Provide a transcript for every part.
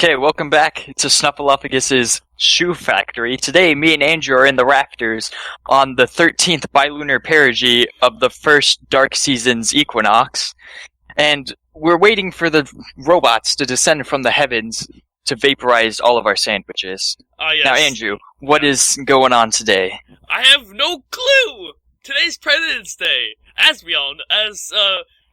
Okay, welcome back to Snuffleupagus' Shoe Factory. Today, me and Andrew are in the rafters on the 13th bilunar perigee of the first dark season's equinox, and we're waiting for the robots to descend from the heavens to vaporize all of our sandwiches. Yes. Now, Andrew, what is going on today? I have no clue! Today's President's Day!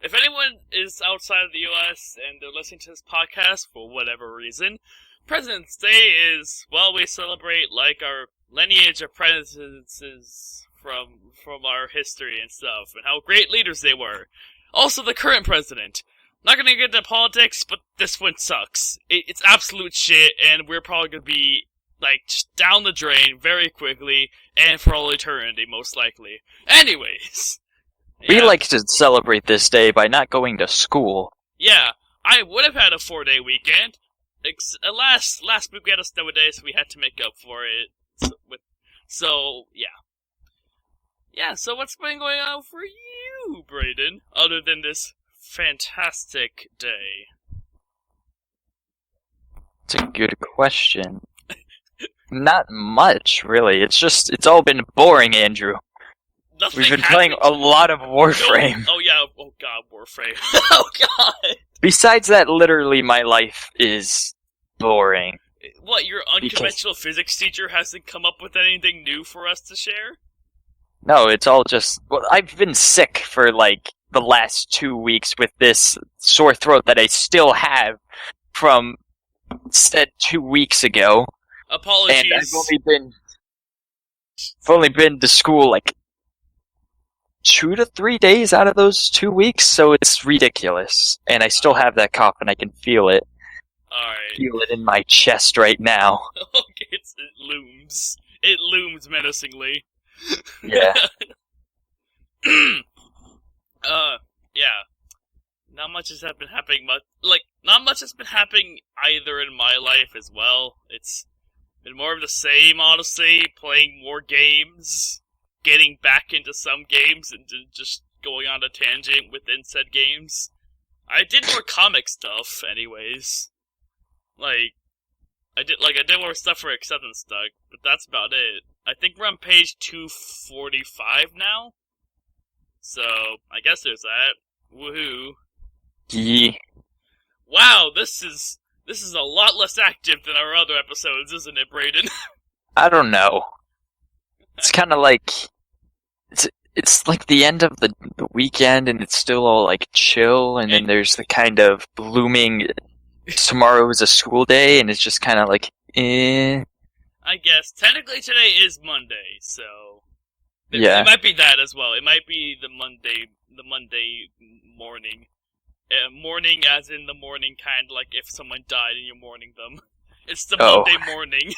If anyone is outside of the U.S. and they're listening to this podcast for whatever reason, President's Day is, well, we celebrate, our lineage of presidents from our history and stuff, and how great leaders they were. Also, the current president. Not gonna get into politics, but this one sucks. It's absolute shit, and we're probably gonna be, just down the drain very quickly, and for all eternity, most likely. Anyways. We like to celebrate this day by not going to school. Yeah, I would have had a 4-day weekend. Last week we had a snow day, so we had to make up for it. So what's been going on for you, Brayden, other than this fantastic day? It's a good question. Not much, really. It's all been boring, Andrew. We've been playing a lot of Warframe. Oh yeah, oh god, Warframe. Oh god! Besides that, literally my life is boring. What, your unconventional physics teacher hasn't come up with anything new for us to share? No, it's all just... Well, I've been sick for, the last 2 weeks with this sore throat that I still have from said 2 weeks ago. Apologies. And I've only been to school, 2 to 3 days out of those 2 weeks, so it's ridiculous. And I still have that cough, and I can feel it. Alright. Feel it in my chest right now. Okay, it looms. It looms menacingly. Yeah. Yeah. Not much has been happening, not much has been happening either in my life as well. It's been more of the same, honestly, playing more games, getting back into some games, and just going on a tangent within said games. I did more comic stuff, anyways. I did more stuff for Acceptance Stuck, but that's about it. I think we're on page 245 now. So, I guess there's that. Woohoo. Yeah. Wow, this is a lot less active than our other episodes, isn't it, Brayden? I don't know. It's kind of it's like the end of the weekend, and it's still all chill, and then there's the kind of looming tomorrow is a school day, and it's just kind of eh. I guess technically today is Monday, so yeah, it might be that as well. It might be the Monday morning, morning as in the morning, kind of like if someone died and you're mourning them. It's the Monday morning.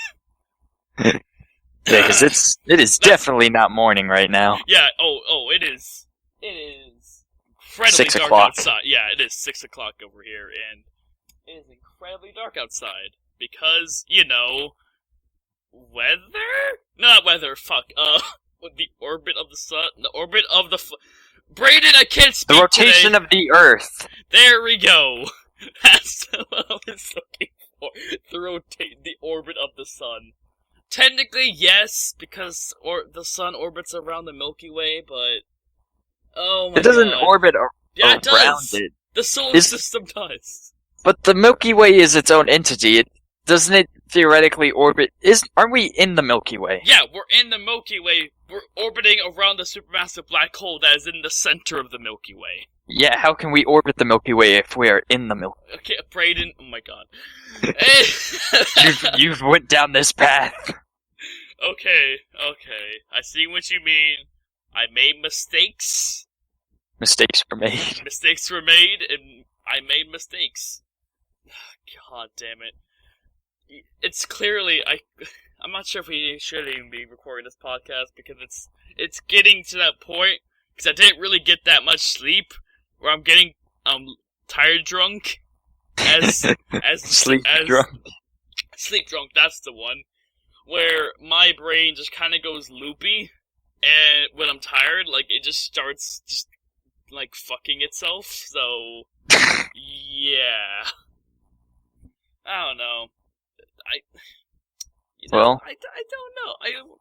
Yeah, because it is definitely not morning right now. Yeah. Oh, it is. It is incredibly 6 dark o'clock. outside. Yeah, it is 6 o'clock over here, and it is incredibly dark outside because weather. Not weather. Fuck. With the orbit of the sun, the orbit of the. Brayden, I can't speak. The rotation today. of the Earth. There we go. That's what I was looking for. The orbit of the sun. Technically, yes, because the sun orbits around the Milky Way, but oh my god, it doesn't orbit yeah, it around does. it. The solar system does. But the Milky Way is its own entity. Doesn't it theoretically orbit? Aren't we in the Milky Way? Yeah, we're in the Milky Way. We're orbiting around the supermassive black hole that is in the center of the Milky Way. Yeah, how can we orbit the Milky Way if we are in the Milky Way? Okay, Brayden, oh my god. You've went down this path. Okay, I see what you mean. I made mistakes. Mistakes were made. Mistakes were made, and I made mistakes. God damn it. It's clearly, I'm not sure if we should even be recording this podcast, because it's getting to that point, because I didn't really get that much sleep, where I'm getting, tired drunk, Sleep drunk. Sleep drunk, that's the one. Where my brain just kind of goes loopy, and when I'm tired, it just starts fucking itself, so, yeah. I don't know. Well, I don't know.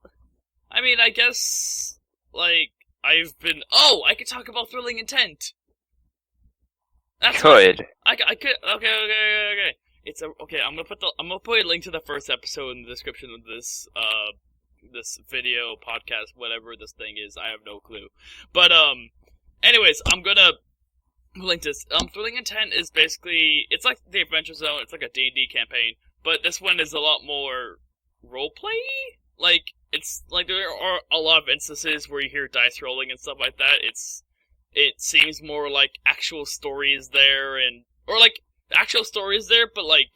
I mean, I guess, like, I've been... Oh, I could talk about Thrilling Intent! That's could. I could... Okay. Okay, I'm gonna put a link to the first episode in the description of this video, podcast, whatever this thing is. I have no clue. But, anyways, I'm gonna link this. Thrilling Intent is basically... It's like the Adventure Zone. It's like a D&D campaign. But this one is a lot more roleplay. Like, it's like there are a lot of instances where you hear dice rolling and stuff like that. It seems more like actual stories there, or like actual stories there, but like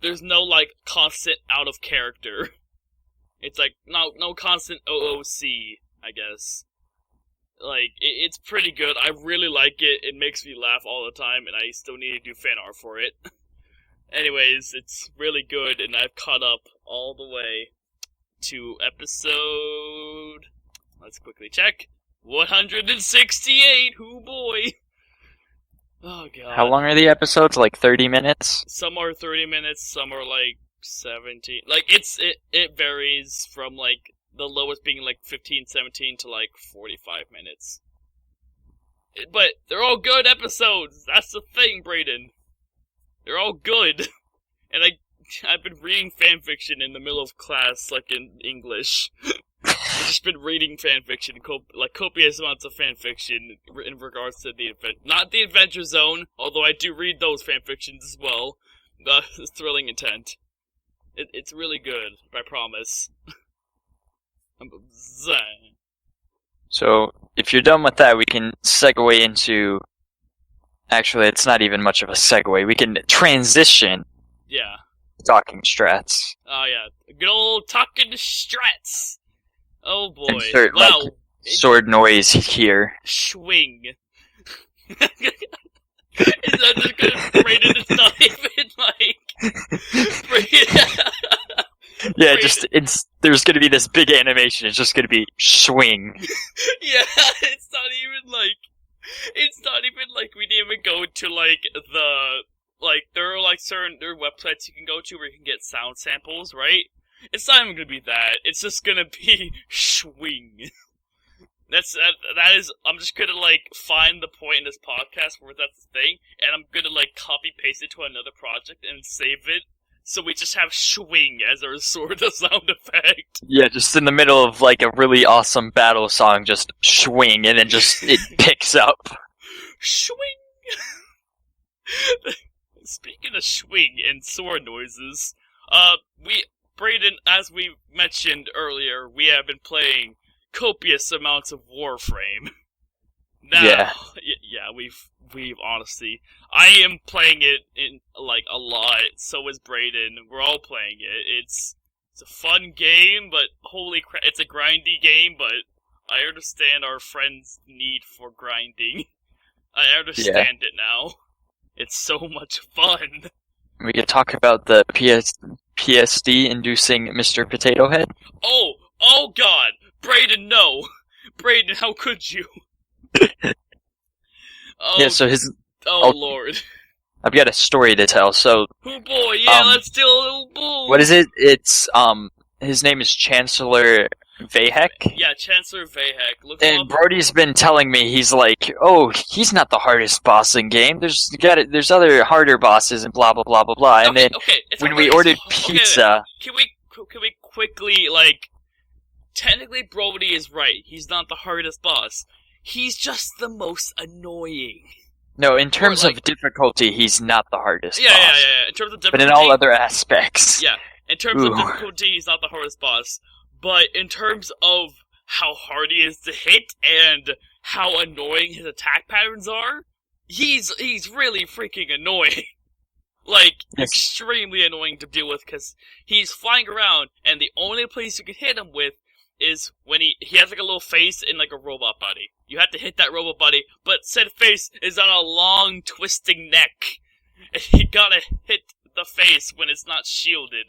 there's no like constant out of character. It's like no constant OOC, I guess. Like it's pretty good. I really like it. It makes me laugh all the time, and I still need to do fan art for it. Anyways, it's really good, and I've caught up all the way to episode... Let's quickly check. 168! Hoo boy! Oh god. How long are the episodes? Like 30 minutes? Some are 30 minutes, some are like 17. Like, it varies from like the lowest being like 15, 17 to like 45 minutes. But they're all good episodes! That's the thing, Brayden. They're all good. And I've been reading fanfiction in the middle of class, like in English. I've just been reading fanfiction, like copious amounts of fanfiction in regards to not the Adventure Zone, although I do read those fanfictions as well. The Thrilling Intent. It's really good, I promise. So, if you're done with that, we can segue into... Actually, it's not even much of a segue. We can transition. Yeah. Talking strats. Oh, yeah. Good old talking strats. Oh, boy. Insert, wow. like, sword noise here. Swing. Is that just gonna braid it? It's not even, like... Yeah, there's gonna be this big animation. It's just gonna be swing. Yeah, it's not even like we didn't even go to like there are like there are websites you can go to where you can get sound samples, right? It's not even gonna be that. It's just gonna be swing. That is. I'm just gonna like find the point in this podcast where that's the thing, and I'm gonna like copy paste it to another project and save it. So we just have swing as our sort of sound effect. Yeah, just in the middle of like a really awesome battle song, just swing, and then just it picks up. Swing. Speaking of swing and sword noises, Brayden, as we mentioned earlier, we have been playing copious amounts of Warframe. Now, yeah, we've honestly, I am playing it in like a lot. So is Brayden. We're all playing it. It's a fun game, but holy crap, it's a grindy game. But I understand our friends' need for grinding. I understand it now. It's so much fun. We could talk about the PSD inducing Mr. Potato Head. Oh God, Brayden, no, Brayden, how could you? Yeah, so Lord. I've got a story to tell, so... Oh boy, yeah, let's do a little boom! What is it? It's, his name is Chancellor Vahek? Yeah, Chancellor Vahek. And Brody's been telling me, he's like, oh, he's not the hardest boss in game, there's other harder bosses and blah blah blah blah blah, and then when we ordered pizza... Can we quickly, like... Technically, Brody is right, he's not the hardest boss. He's just the most annoying. No, in terms of difficulty, he's not the hardest boss. Yeah. In terms of difficulty... But in all other aspects... Yeah, in terms of difficulty, he's not the hardest boss. But in terms of how hard he is to hit and how annoying his attack patterns are, he's really freaking annoying. Like, extremely annoying to deal with, because he's flying around, and the only place you can hit him with is when he has like a little face in like a robot body. You have to hit that robot body, but said face is on a long twisting neck. And you gotta hit the face when it's not shielded.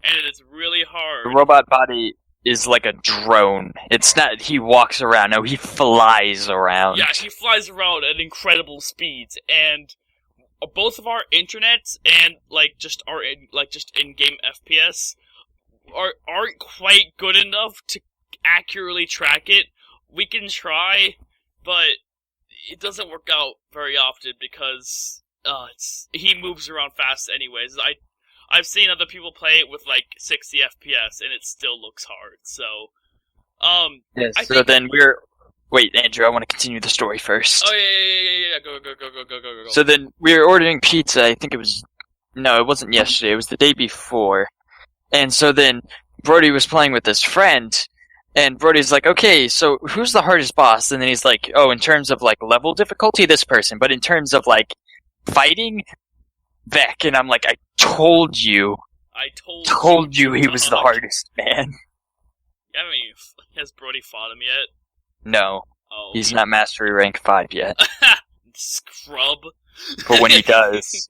And it's really hard. The robot body is like a drone. It's not he walks around, no, he flies around. Yeah, he flies around at incredible speeds, and both of our internets and just in-game FPS aren't quite good enough to accurately track it. We can try, but it doesn't work out very often because he moves around fast anyways. I've seen other people play it with 60 FPS and it still looks hard. So Yes. So then we're. Wait, Andrew, I want to continue the story first. Oh yeah. Go. So then we were ordering pizza. I think it was. No, it wasn't yesterday. It was the day before. And so then Brody was playing with his friend, and Brody's like, okay, so who's the hardest boss? And then he's like, oh, in terms of level difficulty, this person, but in terms of fighting, Vec. And I'm like, I told you he was the hardest, man. Has Brody fought him yet? No. Oh, he's not Mastery Rank 5 yet. Scrub. But when he does,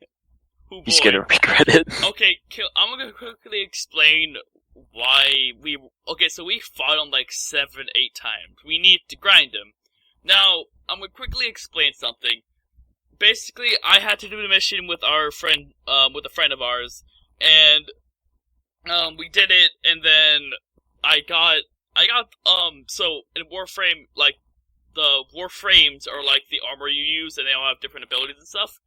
he's gonna regret it. Okay, I'm gonna quickly explain why we... Okay, so we fought him 7-8 times. We need to grind him. Now, I'm gonna quickly explain something. Basically, I had to do the mission with our friend, with a friend of ours, and, we did it, and then so in Warframe, the Warframes are the armor you use, and they all have different abilities and stuff.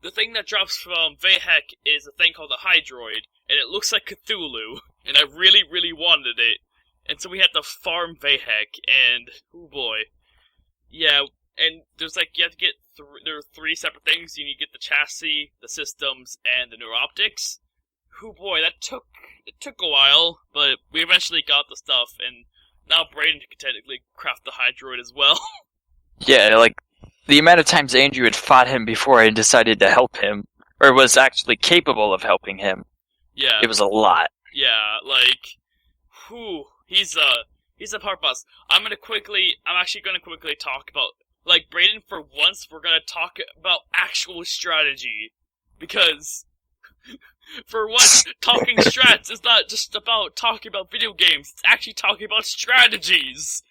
The thing that drops from Vahek is a thing called the Hydroid, and it looks like Cthulhu, and I really, really wanted it. And so we had to farm Vahek, and, oh boy. Yeah, and there's you have to get, there are 3 separate things. You need to get the chassis, the systems, and the neuroptics. Oh boy, it took a while, but we eventually got the stuff, and now Brayden can technically craft the Hydroid as well. Yeah, the amount of times Andrew had fought him before I decided to help him, or was actually capable of helping him. Yeah. It was a lot. Yeah, he's a part boss. I'm actually gonna quickly talk about, Brayden, for once, we're gonna talk about actual strategy. Because, for once, talking strats is not just about talking about video games, it's actually talking about strategies!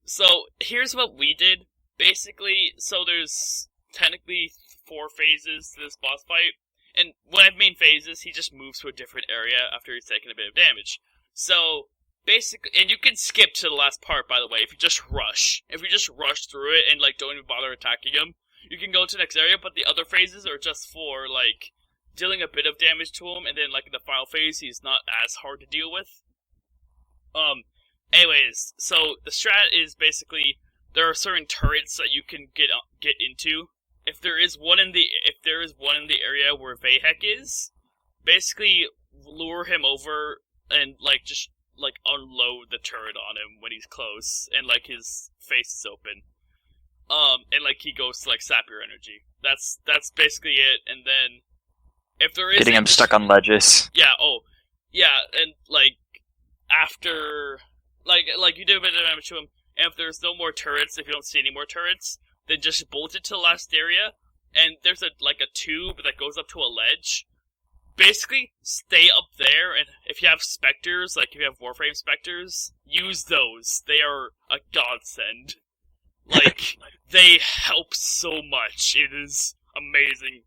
So, here's what we did. Basically, so there's technically 4 phases to this boss fight. And when I mean phases, he just moves to a different area after he's taken a bit of damage. So, basically, and you can skip to the last part, by the way, if you just rush. If you just rush through it and, don't even bother attacking him, you can go to the next area, but the other phases are just for, dealing a bit of damage to him, and then, in the final phase, he's not as hard to deal with. Anyways, so the strat is basically, there are certain turrets that you can get into. If there is one in the area where Vahek is, basically lure him over and just unload the turret on him when he's close and his face is open. And he goes to sap your energy. That's basically it. And then if there is getting him stuck on ledges. Yeah. Oh, yeah. And after you do a bit of damage to him. And if there's no more turrets, if you don't see any more turrets, then just bolt it to the last area, and there's a tube that goes up to a ledge. Basically, stay up there, and if you have specters, if you have Warframe specters, use those. They are a godsend. They help so much. It is amazing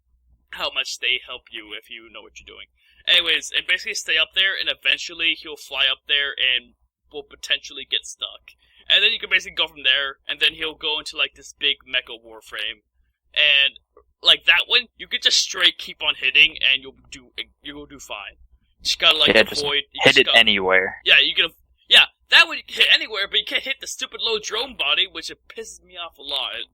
how much they help you if you know what you're doing. Anyways, and basically stay up there, and eventually he'll fly up there and will potentially get stuck. And then you can basically go from there, and then he'll go into this big mecha Warframe. And that one, you can just straight keep on hitting, and you'll do fine. You just gotta avoid. Hit it anywhere. Yeah, that one you can hit anywhere, but you can't hit the stupid low drone body, which it pisses me off a lot.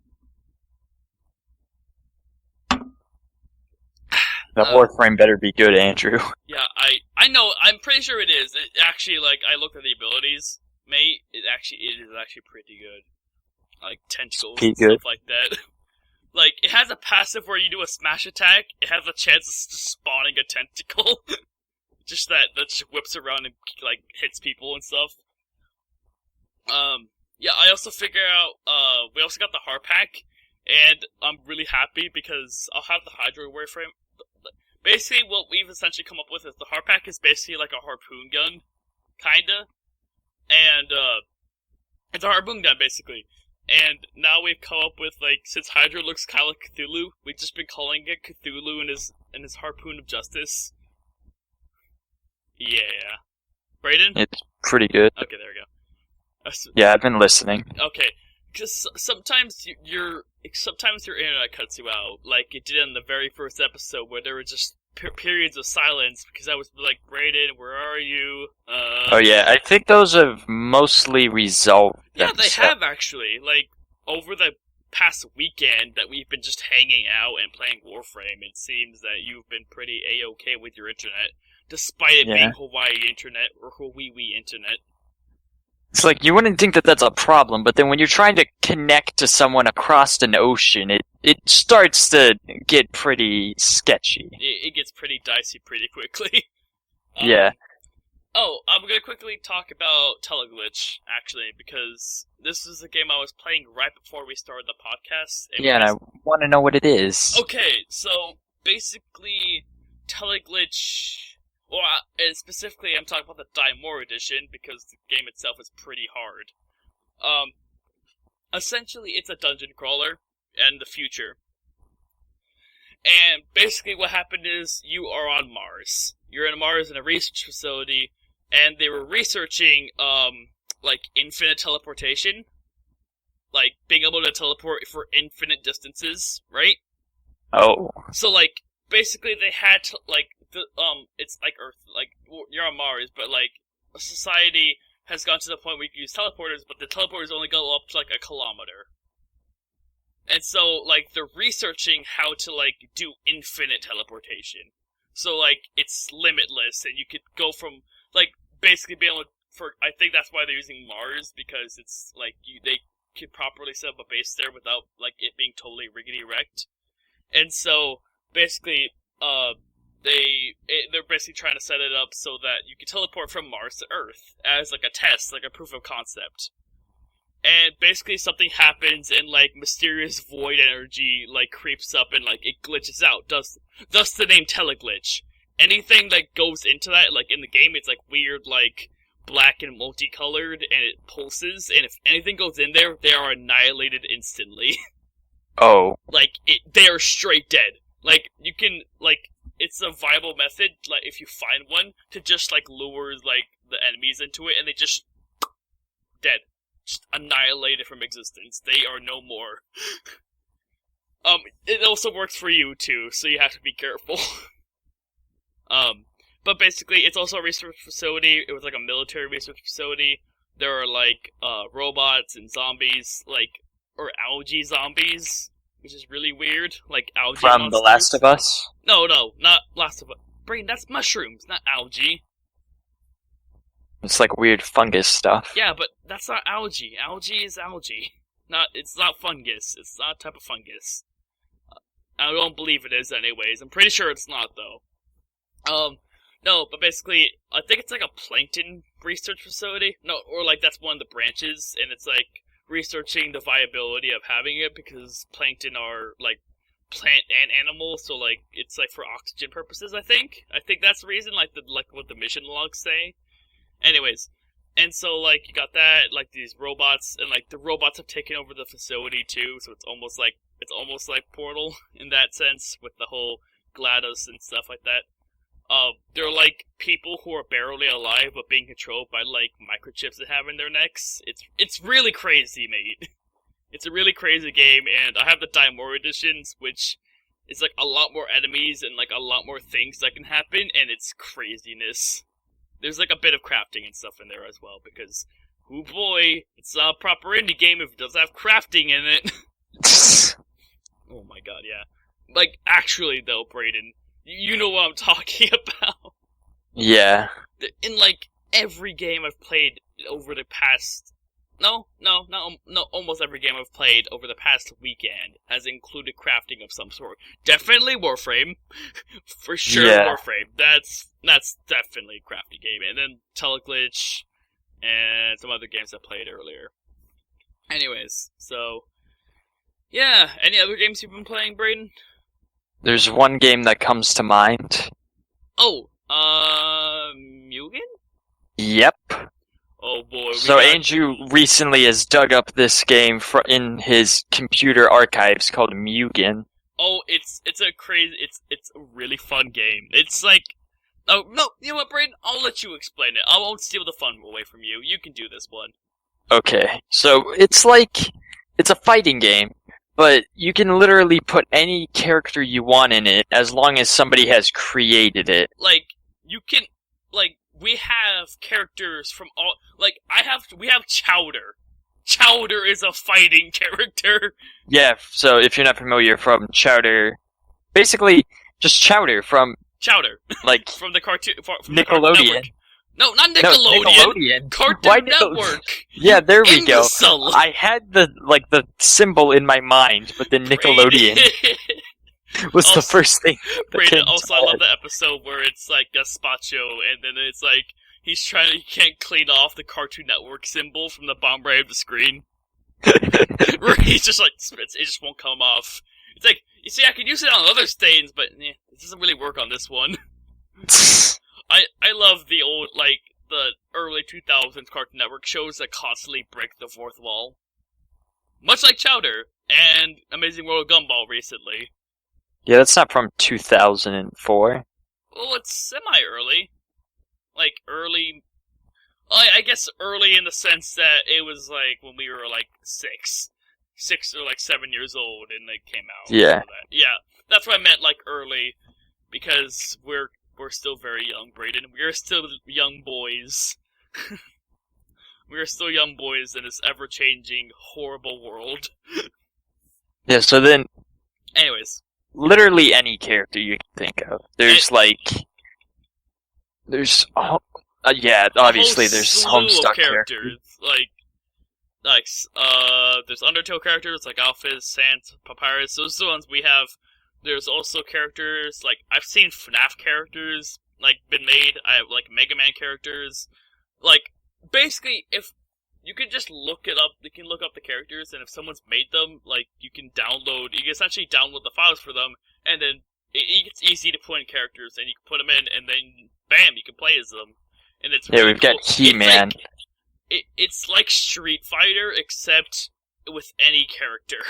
The Warframe better be good, Andrew. Yeah, I know. I'm pretty sure it is. It actually, I looked at the abilities. Mate, it is actually pretty good. Tentacles and stuff like that. It has a passive where you do a smash attack, it has a chance of spawning a tentacle. Just that just whips around and, hits people and stuff. Yeah, I also figure out, we also got the Harp Pack, and I'm really happy because I'll have the Hydroid Warframe. Basically, what we've essentially come up with is the Harp Pack is basically like a harpoon gun, kinda. And, it's a harpoon gun, basically. And now we've come up with, like, since Hydra looks kind of like Cthulhu, we've just been calling it Cthulhu and his Harpoon of Justice. Yeah. Brayden? It's pretty good. Okay, there we go. Yeah, I've been listening. Okay, because sometimes your internet cuts you out, like it did in the very first episode, where there were just periods of silence because I was like, Brayden, where are you? Oh yeah, I think those have mostly resolved Yeah, themselves. they have actually. Like over the past weekend that we've been just hanging out and playing Warframe, it seems that you've been pretty A-okay with your internet, despite it being Hawaii internet or Hawaii internet. It's like, you wouldn't think that that's a problem, but then when you're trying to connect to someone across an ocean, it starts to get pretty sketchy. It gets pretty dicey pretty quickly. Yeah. Oh, I'm gonna quickly talk about Teleglitch, actually, because this is a game I was playing right before we started the podcast. And I want to know what it is. Okay, so basically, Teleglitch... Well, and specifically, I'm talking about the Die More edition, because the game itself is pretty hard. Essentially, it's a dungeon crawler and the future. And basically what happened is, you are on Mars. You're on Mars in a research facility, and they were researching, like, infinite teleportation. Like, being able to teleport for infinite distances, right? Oh. So, like, basically they had to, like, it's like Earth, like, you're on Mars, but, like, society has gone to the point where you can use teleporters, but the teleporters only go up to, like, 1 kilometer. And so, like, they're researching how to, like, do infinite teleportation. So, like, it's limitless, and you could go from, like, basically be able to, I think that's why they're using Mars, because it's, like, they could properly set up a base there without, like, it being totally rickety-wrecked. And so, basically, they're basically trying to set it up so that you can teleport from Mars to Earth as like a test, like a proof of concept. And basically something happens and like mysterious void energy like creeps up and like it glitches out. Thus the name Teleglitch. Anything that goes into that, like in the game, it's like weird, like black and multicolored, and it pulses. And if anything goes in there, they are annihilated instantly. Oh. Like they are straight dead. Like you can like. It's a viable method, like, if you find one, to just, like, lure, like, the enemies into it, and they just... dead. Just annihilated from existence. They are no more. It also works for you, too, so you have to be careful. But basically, it's also a research facility. It was, like, a military research facility. There are, like, robots and zombies, like, or algae zombies, which is really weird, like algae From monsters. The Last of Us? No, not Last of Us. Brain, that's mushrooms, not algae. It's like weird fungus stuff. Yeah, but that's not algae. Algae is algae. It's not fungus. It's not a type of fungus. I don't believe it is anyways. I'm pretty sure it's not, though. No, but basically, I think it's like a plankton research facility. No, or like that's one of the branches, and it's like researching the viability of having it because plankton are like plant and animal, so like it's like for oxygen purposes. I think that's the reason. Like what the mission logs say. Anyways, and so like you got that, like these robots, and like the robots have taken over the facility too. So it's almost like Portal in that sense with the whole GLaDOS and stuff like that. They're like people who are barely alive but being controlled by like microchips they have in their necks. It's really crazy, mate. It's a really crazy game, and I have the Die More editions, which is like a lot more enemies and like a lot more things that can happen, and it's craziness. There's like a bit of crafting and stuff in there as well, because, oh boy, it's a proper indie game if it does have crafting in it. Oh my god, yeah. Like, actually though, Brayden, you know what I'm talking about. Yeah. In, like, every game I've played over the past... No, almost every game I've played over the past weekend has included crafting of some sort. Definitely Warframe. For sure, yeah. Warframe. That's definitely a crafting game. And then Teleglitch, and some other games I played earlier. Anyways, so... yeah, any other games you've been playing, Brayden? There's one game that comes to mind. Oh, Mugen? Yep. Oh boy. So Andrew recently has dug up this game in his computer archives called Mugen. Oh, it's a really fun game. It's like, oh no, you know what, Braden? I'll let you explain it. I won't steal the fun away from you. You can do this one. Okay, so it's a fighting game, but you can literally put any character you want in it as long as somebody has created it. Like, you can, like, we have characters from all, like, we have Chowder. Chowder is a fighting character. Yeah, so if you're not familiar, from Chowder, basically just Chowder from Chowder, like from the cartoon, from Nickelodeon. The Network. No, not Nickelodeon. No, Nickelodeon. Cartoon Network. Yeah, there we Imbecile. go. I had the symbol in my mind, but then Nickelodeon was also, the first thing. Brandon, also, I love the episode where it's like Gazpacho, and then it's like he can't clean off the Cartoon Network symbol from the bottom right of the screen. Where he's just like, it just won't come off. It's like, you see, I can use it on other stains, but it doesn't really work on this one. I love the old, like, the early 2000s Cartoon Network shows that constantly break the fourth wall. Much like Chowder and Amazing World of Gumball recently. Yeah, that's not from 2004. Well, it's semi-early. Like, early... I guess early in the sense that it was, like, when we were, like, 6 or, like, 7 years old, and they came out. Yeah. Yeah, that's what I meant, like, early, because we're still very young, Brayden. We're still young boys. We're still young boys in this ever-changing, horrible world. Yeah, so then... Anyways. Literally any character you can think of. There's, obviously there's Homestuck characters. There's Undertale characters, like Alphys, Sant, Papyrus. Those are the ones we have. There's also characters, like, I've seen FNAF characters, like, been made. I have, like, Mega Man characters. Like, basically, if you can just look it up, you can look up the characters, and if someone's made them, like, you can essentially download the files for them, and then it's easy to put in characters, and you can put them in, and then, bam, you can play as them. And it's really we've got He-Man. It's like Street Fighter, except with any character.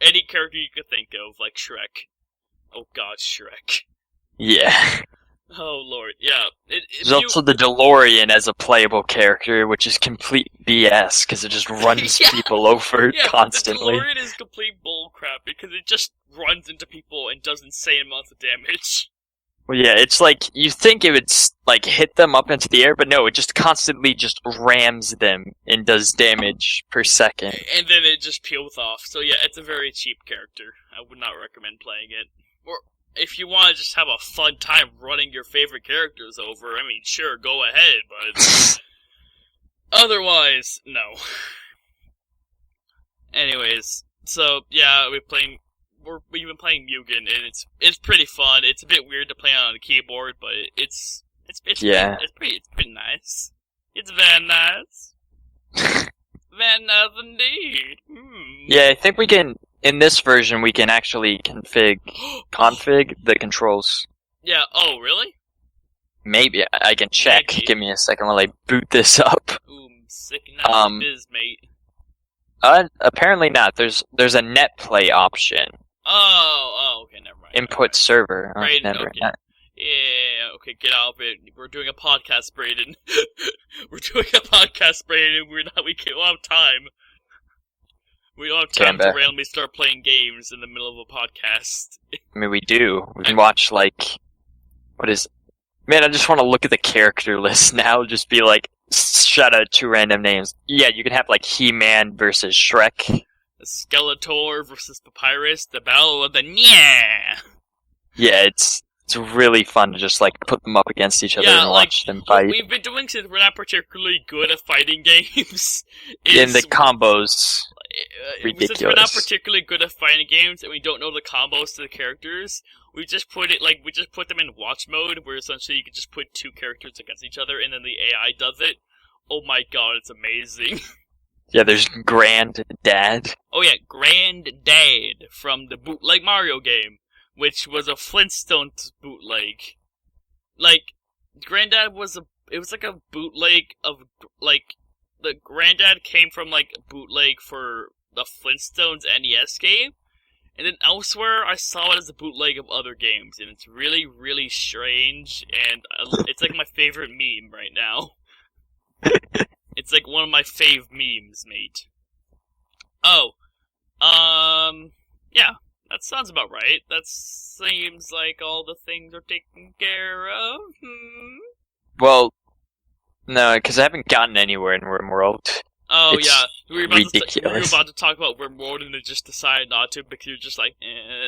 Any character you could think of, like Shrek. Oh god, Shrek. Yeah. Oh lord, yeah. There's also the DeLorean as a playable character, which is complete BS, because it just runs people over constantly. The DeLorean is complete bullcrap, because it just runs into people and does insane amounts of damage. Well, yeah, it's like, you think it would, like, hit them up into the air, but no, it just constantly just rams them and does damage per second. And then it just peels off. So yeah, it's a very cheap character. I would not recommend playing it. Or, if you want to just have a fun time running your favorite characters over, I mean, sure, go ahead, but... otherwise, no. Anyways, so, yeah, we've been playing Mugen, and it's pretty fun. It's a bit weird to play on a keyboard, but it's pretty nice. It's very nice. Very nice indeed. Yeah, I think we can, in this version, we can actually config the controls. Yeah, oh, really? Maybe, I can check. Maybe. Give me a second while I boot this up. Ooh, sick nice biz, mate. Apparently not. There's a net play option. Oh, okay, never mind. Input server. Braden, never. Okay. Yeah, okay, get out of it. We're doing a podcast, Braden. We don't have time. We don't have time to randomly start playing games in the middle of a podcast. I mean, we do. We can watch, like... What is... Man, I just want to look at the character list now. Just be like, shout out 2 random names. Yeah, you can have, like, He-Man versus Shrek. Skeletor versus Papyrus, the battle of the Nya! Yeah, it's really fun to just, like, put them up against each other and watch them fight. What we've been doing since we're not particularly good at fighting games in the combos. Ridiculous. Since we're not particularly good at fighting games and we don't know the combos to the characters, we just put them in watch mode, where essentially you can just put 2 characters against each other and then the AI does it. Oh my god, it's amazing. Yeah, there's Granddad. Oh yeah, Granddad from the bootleg Mario game, which was a Flintstones bootleg. Like, Granddad was a bootleg of like the Granddad came from like a bootleg for the Flintstones NES game, and then elsewhere I saw it as a bootleg of other games, and it's really really strange, and it's like my favorite meme right now. It's like one of my fave memes, mate. Oh, yeah, that sounds about right. That seems like all the things are taken care of. Well, no, because I haven't gotten anywhere in RimWorld. Oh, It's yeah. We were about ridiculous. to talk about RimWorld and then just decided not to because you're just like,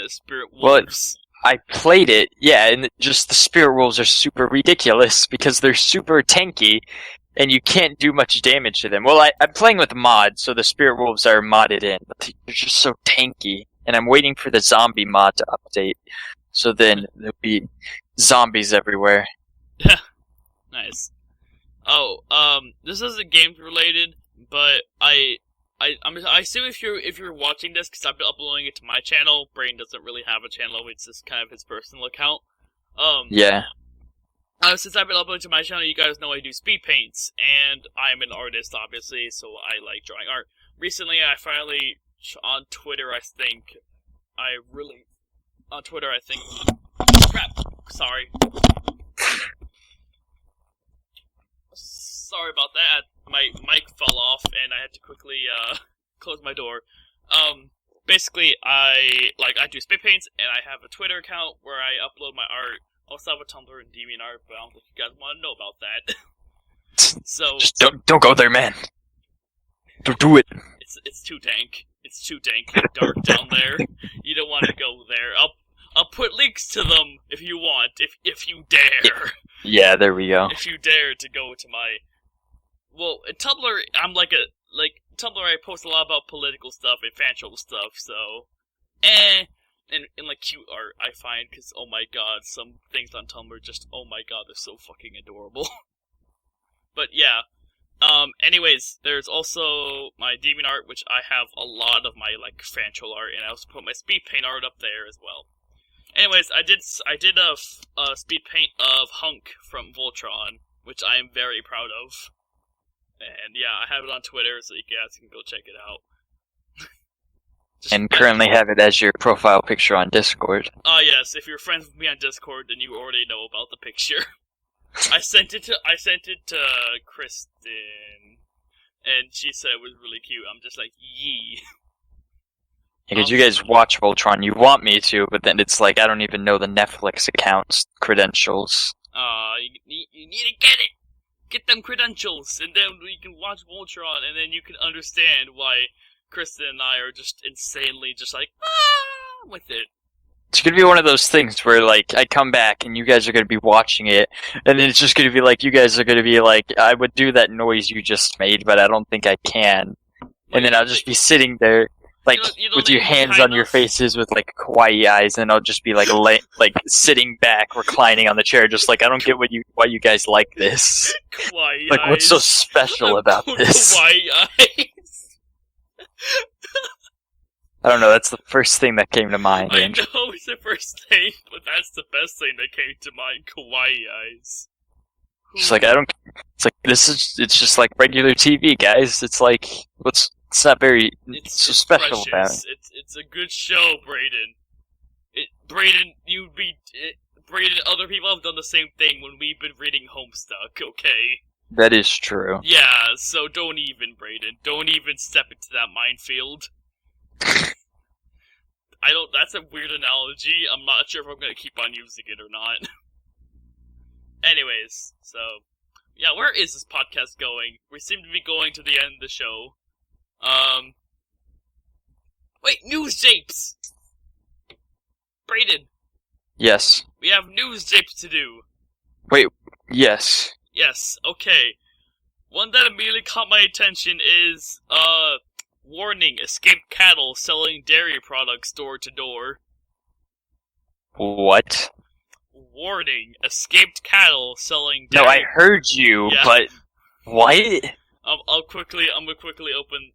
Spirit Well, Wolves. I played it, yeah, and just the Spirit Wolves are super ridiculous because they're super tanky, and you can't do much damage to them. Well, I'm playing with mods, so the Spirit Wolves are modded in, but they're just so tanky, and I'm waiting for the zombie mod to update, so then there'll be zombies everywhere. Nice. Oh, this isn't games related, but I assume if you're watching this, because I've been uploading it to my channel. Brain doesn't really have a channel; it's just kind of his personal account. Yeah. Since I've been uploading to my channel, you guys know I do speed paints, and I'm an artist, obviously, so I like drawing art. Recently, I finally on Twitter, crap. Sorry. Sorry about that. My mic fell off, and I had to quickly close my door. Basically, I do spit paints, and I have a Twitter account where I upload my art. I also have a Tumblr and DeviantArt, but I don't think you guys want to know about that. So Just don't go there, man. Don't do it. it's too dank. It's too dank and dark down there. You don't want to go there. I'll put links to them if you want, if you dare. Yeah, there we go. If you dare to go to my... Well, in Tumblr, I'm Tumblr I post a lot about political stuff and fancial stuff, so... And like cute art, I find, because, oh my god, some things on Tumblr just, oh my god, they're so fucking adorable. But yeah. Anyways, there's also my DeviantArt, which I have a lot of my, like, fancial art, and I also put my speed paint art up there as well. Anyways, I did a speed paint of Hunk from Voltron, which I am very proud of. And yeah, I have it on Twitter, so you guys can go check it out. And currently have it as your profile picture on Discord. Yes, if you're friends with me on Discord, then you already know about the picture. I sent it to Kristen, and she said it was really cute. I'm just like, yee. Because you guys watch Voltron, you want me to, but then it's like I don't even know the Netflix account's credentials. You need to get it! Get them credentials, and then we can watch Voltron, and then you can understand why Kristen and I are just insanely just like, with it. It's gonna be one of those things where, like, I come back and you guys are gonna be watching it, and then it's just gonna be like, you guys are gonna be like, I would do that noise you just made, but I don't think I can. And then I'll just be sitting there, like, you don't with think your you're hands high on your enough? faces with, like, kawaii eyes, and I'll just be, like, sitting back, reclining on the chair, just like, I don't get why you guys like this. Kawaii Like, eyes. what's so special about this? Kawaii eyes. I don't know, that's the first thing that came to mind, I Angel. know it's the first thing, but that's the best thing that came to mind. Kawaii eyes. It's like, it's just like regular TV, guys. It's like, it's not very so special about it. It's a good show, Brayden. Brayden, Brayden, other people have done the same thing when we've been reading Homestuck, okay? That is true. Yeah, so don't even, Brayden. Don't even step into that minefield. That's a weird analogy. I'm not sure if I'm gonna keep on using it or not. Anyways, so, yeah, where is this podcast going? We seem to be going to the end of the show. Wait, news japes! Brayden, Yes. we have news japes to do. Wait, yes. Yes, okay. One that immediately caught my attention is, warning, escaped cattle selling dairy products door to door. What? Warning, escaped cattle selling No, dairy... I heard you, Yeah. but what? I'm gonna quickly open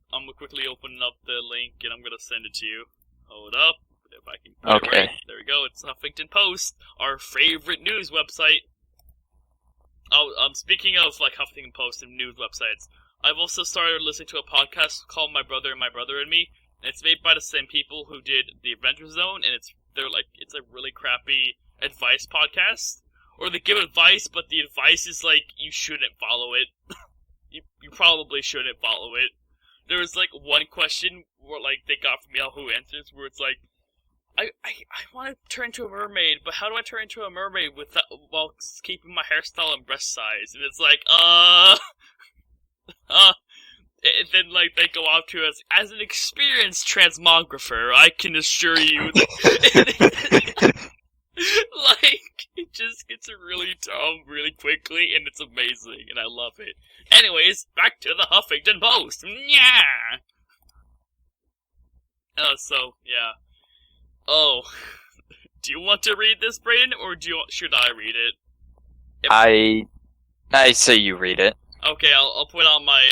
up the link and I'm gonna send it to you. Hold up, if I can put it Okay. right. There we go. It's Huffington Post, our favorite news website. speaking of like Huffington Post and news websites, I've also started listening to a podcast called My Brother and Me, and it's made by the same people who did The Adventure Zone, and it's a really crappy advice podcast, or they give advice, but the advice is like you shouldn't follow it. you probably shouldn't follow it. There was like one question where like they got from Yahoo Answers where it's like, I want to turn into a mermaid, but how do I turn into a mermaid while keeping my hairstyle and breast size? And it's like, and then like they go off to us as an experienced transmographer, I can assure you that like it just gets really dumb really quickly, and it's amazing, and I love it. Anyways, back to the Huffington Post. Yeah. So yeah. Oh, do you want to read this, Brayden, or should I read it? I say you read it. Okay, I'll put on my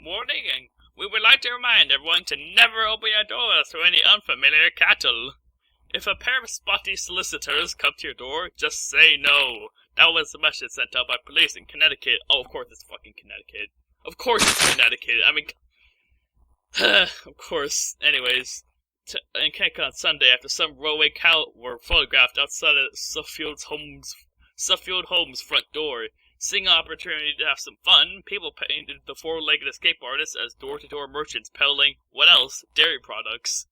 warning. We would like to remind everyone to never open your doors to any unfamiliar cattle. If a pair of spotty solicitors come to your door, just say no. That was the message sent out by police in Connecticut. Oh, of course it's fucking Connecticut. Of course it's Connecticut. I mean, of course. Anyways, in Connecticut on Sunday, after some runaway cattle were photographed outside of Suffield Home's front door. Seeing an opportunity to have some fun, people painted the four-legged escape artists as door-to-door merchants peddling, what else, dairy products.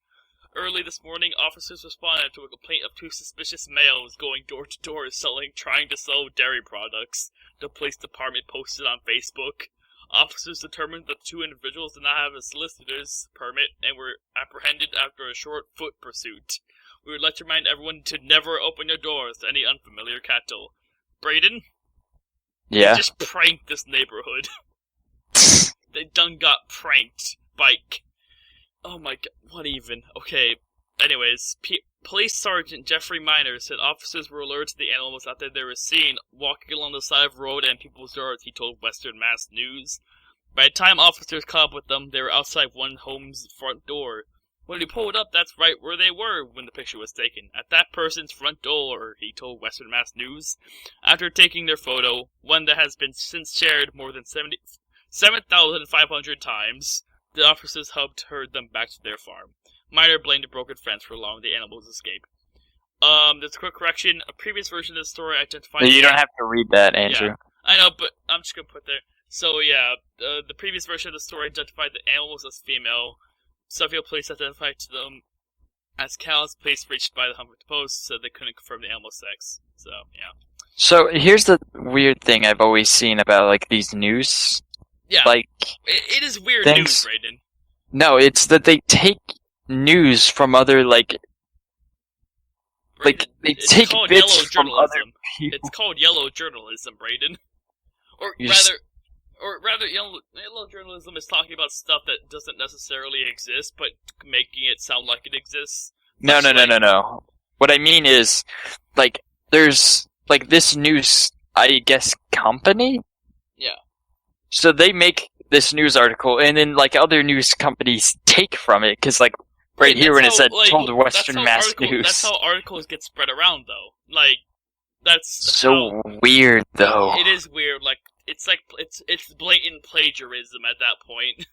Early this morning, officers responded to a complaint of two suspicious males going door-to-door trying to sell dairy products. The police department posted on Facebook. Officers determined that the two individuals did not have a solicitor's permit and were apprehended after a short foot pursuit. We would like to remind everyone to never open your doors to any unfamiliar cattle. Brayden? Yeah? They just pranked this neighborhood. They done got pranked by... Oh my god, what even? Okay, anyways, Police Sergeant Jeffrey Miner said officers were alerted to the animals after they were seen walking along the side of the road and people's yards, he told Western Mass News. By the time officers caught up with them, they were outside one home's front door. When we pulled up, that's right where they were when the picture was taken. At that person's front door, he told Western Mass News. After taking their photo, one that has been since shared more than 7,500 times, the officers helped herd them back to their farm. Miner blamed a broken fence for allowing the animals to escape. There's a quick correction. A previous version of the story identified... You don't have to read that, Andrew. Yeah, I know, but I'm just gonna put there. So yeah, the previous version of the story identified the animals as female. Suffield police identified them as cows. Police reached by the Huffington Post said they couldn't confirm the animal sex. So, yeah. So, here's the weird thing I've always seen about, like, these news. Yeah. Like... It is weird things... news, Brayden. No, it's that they take news from other, like... Brayden, like, they take bits from other people. It's called yellow journalism, Brayden. Or rather, yellow journalism is talking about stuff that doesn't necessarily exist, but making it sound like it exists. No. What I mean is, like, there's, like, this news, I guess, company? Yeah. So they make this news article, and then, like, other news companies take from it, because, like, right here when it said, told Western Mass News. That's how articles get spread around, though. Like, that's so weird, though. It is weird, like, it's blatant plagiarism at that point.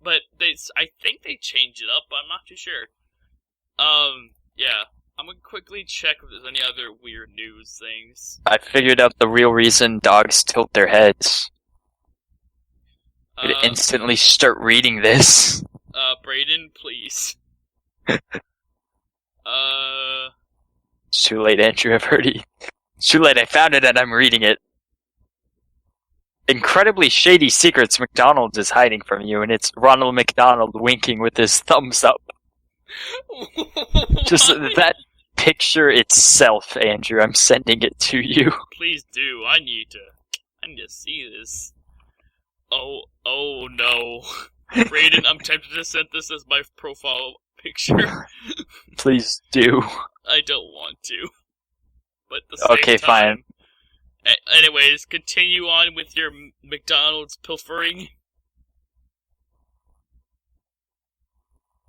But I think they changed it up, but I'm not too sure. Yeah. I'm gonna quickly check if there's any other weird news things. I figured out the real reason dogs tilt their heads. I'd instantly start reading this. Brayden, please. It's too late, Andrew, I've already... It's too late, I found it and I'm reading it. Incredibly shady secrets McDonald's is hiding from you, and it's Ronald McDonald winking with his thumbs up. Just that picture itself, Andrew, I'm sending it to you. Please do, I need to see this. Oh no. Brayden, I'm tempted to send this as my profile picture. Please do. I don't want to. But at the same okay, time, fine. Anyways, continue on with your McDonald's pilfering.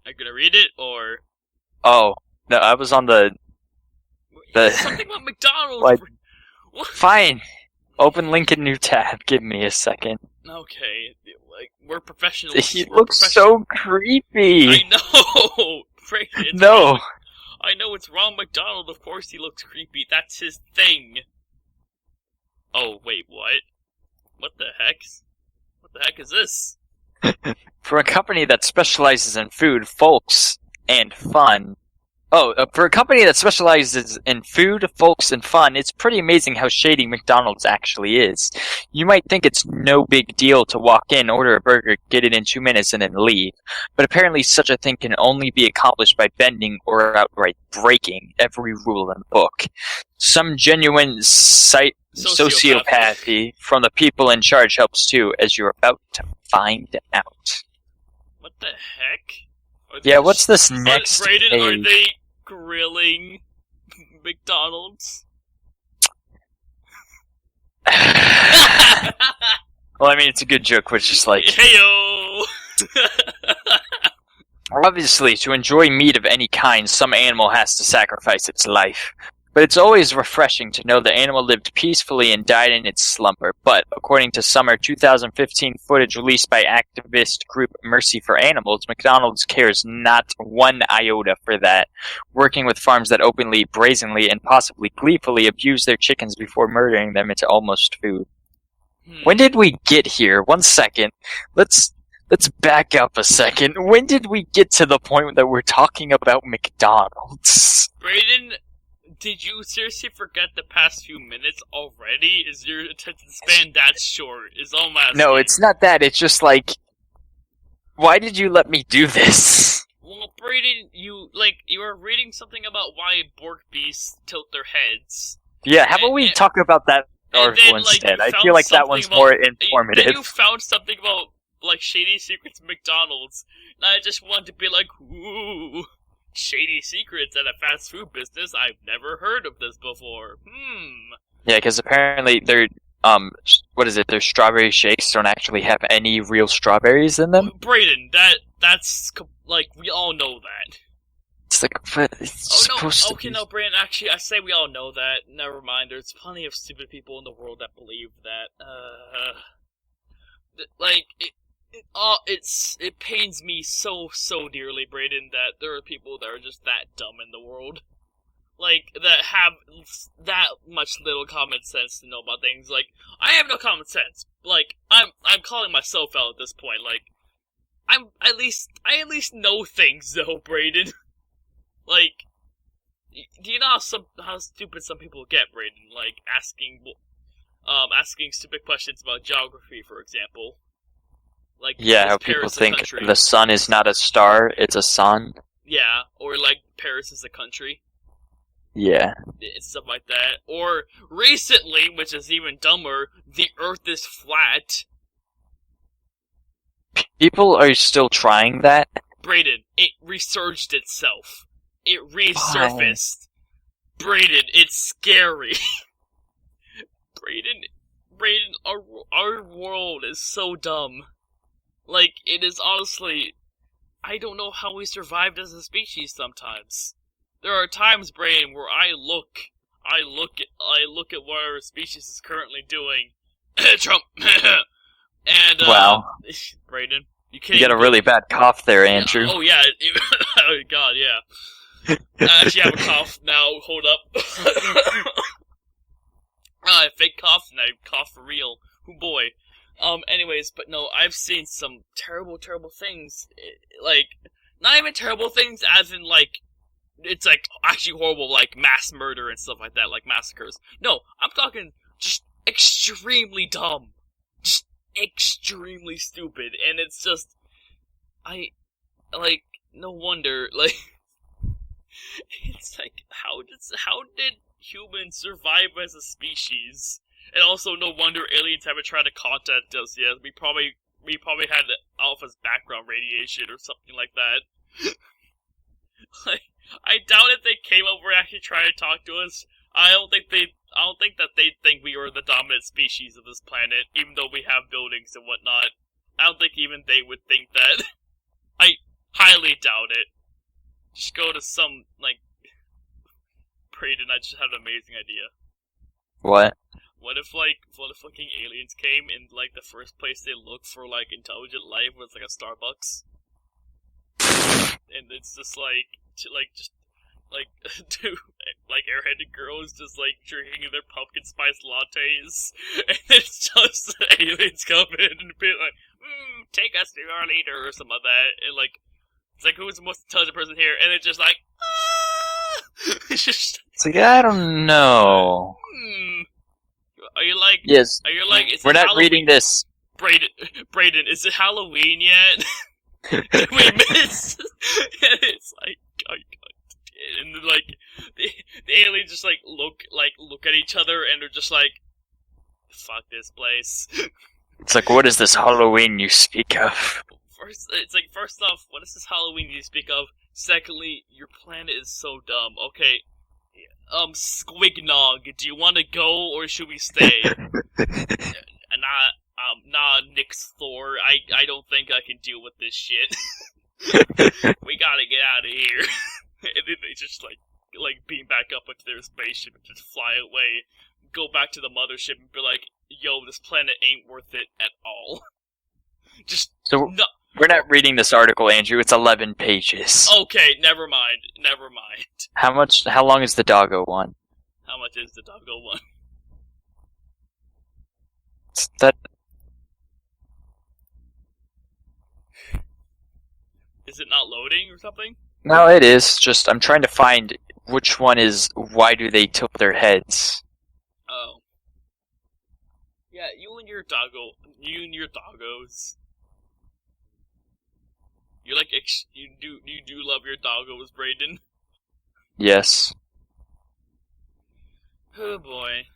Are you gonna read it, or...? Oh, no, I was on the... Something about McDonald's. What? What? Fine. Open link in new tab. Give me a second. Okay, like we're professionals. He We're looks so creepy. I know. Brayden, No. wrong. I know it's Ronald McDonald. Of course he looks creepy. That's his thing. Oh wait, what? What the heck? What the heck is this? For a company that specializes in food, folks, and fun. For a company that specializes in food, folks, and fun, it's pretty amazing how shady McDonald's actually is. You might think it's no big deal to walk in, order a burger, get it in 2 minutes, and then leave. But apparently such a thing can only be accomplished by bending or outright breaking every rule in the book. Some genuine sociopathy from the people in charge helps too, as you're about to find out. What the heck? Yeah, what's this next Brayden, page? are they grilling McDonald's? Well, I mean, it's a good joke, which is like... Heyo! Obviously, to enjoy meat of any kind, some animal has to sacrifice its life. But it's always refreshing to know the animal lived peacefully and died in its slumber. But, according to summer 2015 footage released by activist group Mercy for Animals, McDonald's cares not one iota for that, working with farms that openly, brazenly, and possibly gleefully abuse their chickens before murdering them into almost food. When did we get here? 1 second. Let's back up a second. When did we get to the point that we're talking about McDonald's? Brayden, did you seriously forget the past few minutes already? Is your attention span that short? Is all I'm asking. No, it's not that. It's just like, why did you let me do this? Well, Brayden, you were reading something about why Bork beasts tilt their heads. Yeah, how about we talk about that article then, instead? I feel like that one's more informative. Then you found something about, shady secrets of McDonald's, and I just wanted to be like, ooh, shady secrets at a fast food business? I've never heard of this before. Yeah, because apparently their, their strawberry shakes don't actually have any real strawberries in them. Brayden, that's we all know that. It's like, but it's supposed to be. No, Brayden, actually, I say we all know that. Never mind, there's plenty of stupid people in the world that believe that. It pains me so dearly, Brayden, that there are people that are just that dumb in the world. That have that much little common sense to know about things. I have no common sense. I'm calling myself out at this point. I at least know things, though, Brayden. Do you know how stupid some people get, Brayden? Asking stupid questions about geography, for example. Yeah, how people think the sun is not a star, it's a sun. Yeah, or Paris is a country. Yeah. It's stuff like that. Or recently, which is even dumber, the Earth is flat. People are still trying that. Brayden, it resurged itself. It resurfaced. Brayden, it's scary. Brayden, our world is so dumb. It is honestly, I don't know how we survived as a species sometimes. There are times, Brayden, where I look at what our species is currently doing. Trump. And wow, Brayden, you got a really bad cough there, Andrew. Oh yeah, oh god, yeah. I actually have a cough now. Hold up. I fake cough and I cough for real. Oh boy. Anyways, but no, I've seen some terrible things. Not even terrible things, as in it's actually horrible, mass murder and stuff like that, massacres. No, I'm talking just extremely dumb. Just extremely stupid, and it's just, no wonder, it's how did humans survive as a species? And also, no wonder aliens haven't tried to contact us yet. We probably had Alpha's background radiation or something like that. I doubt if they came over and actually tried to talk to us. I don't think that they think we are the dominant species of this planet, even though we have buildings and whatnot. I don't think even they would think that. I highly doubt it. Just go to some, Brayden, I just had an amazing idea. What? What if fucking aliens came and, like, the first place they looked for, like, intelligent life was, like, a Starbucks? And it's just, two, like, airheaded girls just, like, drinking their pumpkin spice lattes, and it's just the aliens come in and be like, take us to our leader, or something like that, and, like, it's like, who's the most intelligent person here? And it's just like, it's just... It's like, I don't know. Are you like... Yes. Are you like... We're not reading this. Brayden, is it Halloween yet? Did we miss? And it's like, oh God. And then, like, the aliens just, like look at each other, and they're just like, fuck this place. It's like, what is this Halloween you speak of? First off, what is this Halloween you speak of? Secondly, your planet is so dumb. Okay, Squignog, do you want to go or should we stay? Nah, Nix Thor. I don't think I can deal with this shit. We gotta get out of here. And then they just like beam back up into their spaceship and just fly away, go back to the mothership and be like, yo, this planet ain't worth it at all. No. We're not reading this article, Andrew. It's 11 pages. Okay, never mind. How long is the doggo one? How much is the doggo one? That... Is it not loading or something? No, it is. Just, I'm trying to find which one is why do they tilt their heads. Oh. Yeah, you and your doggos. You like, you do love your doggos, Brayden? Yes. Oh boy.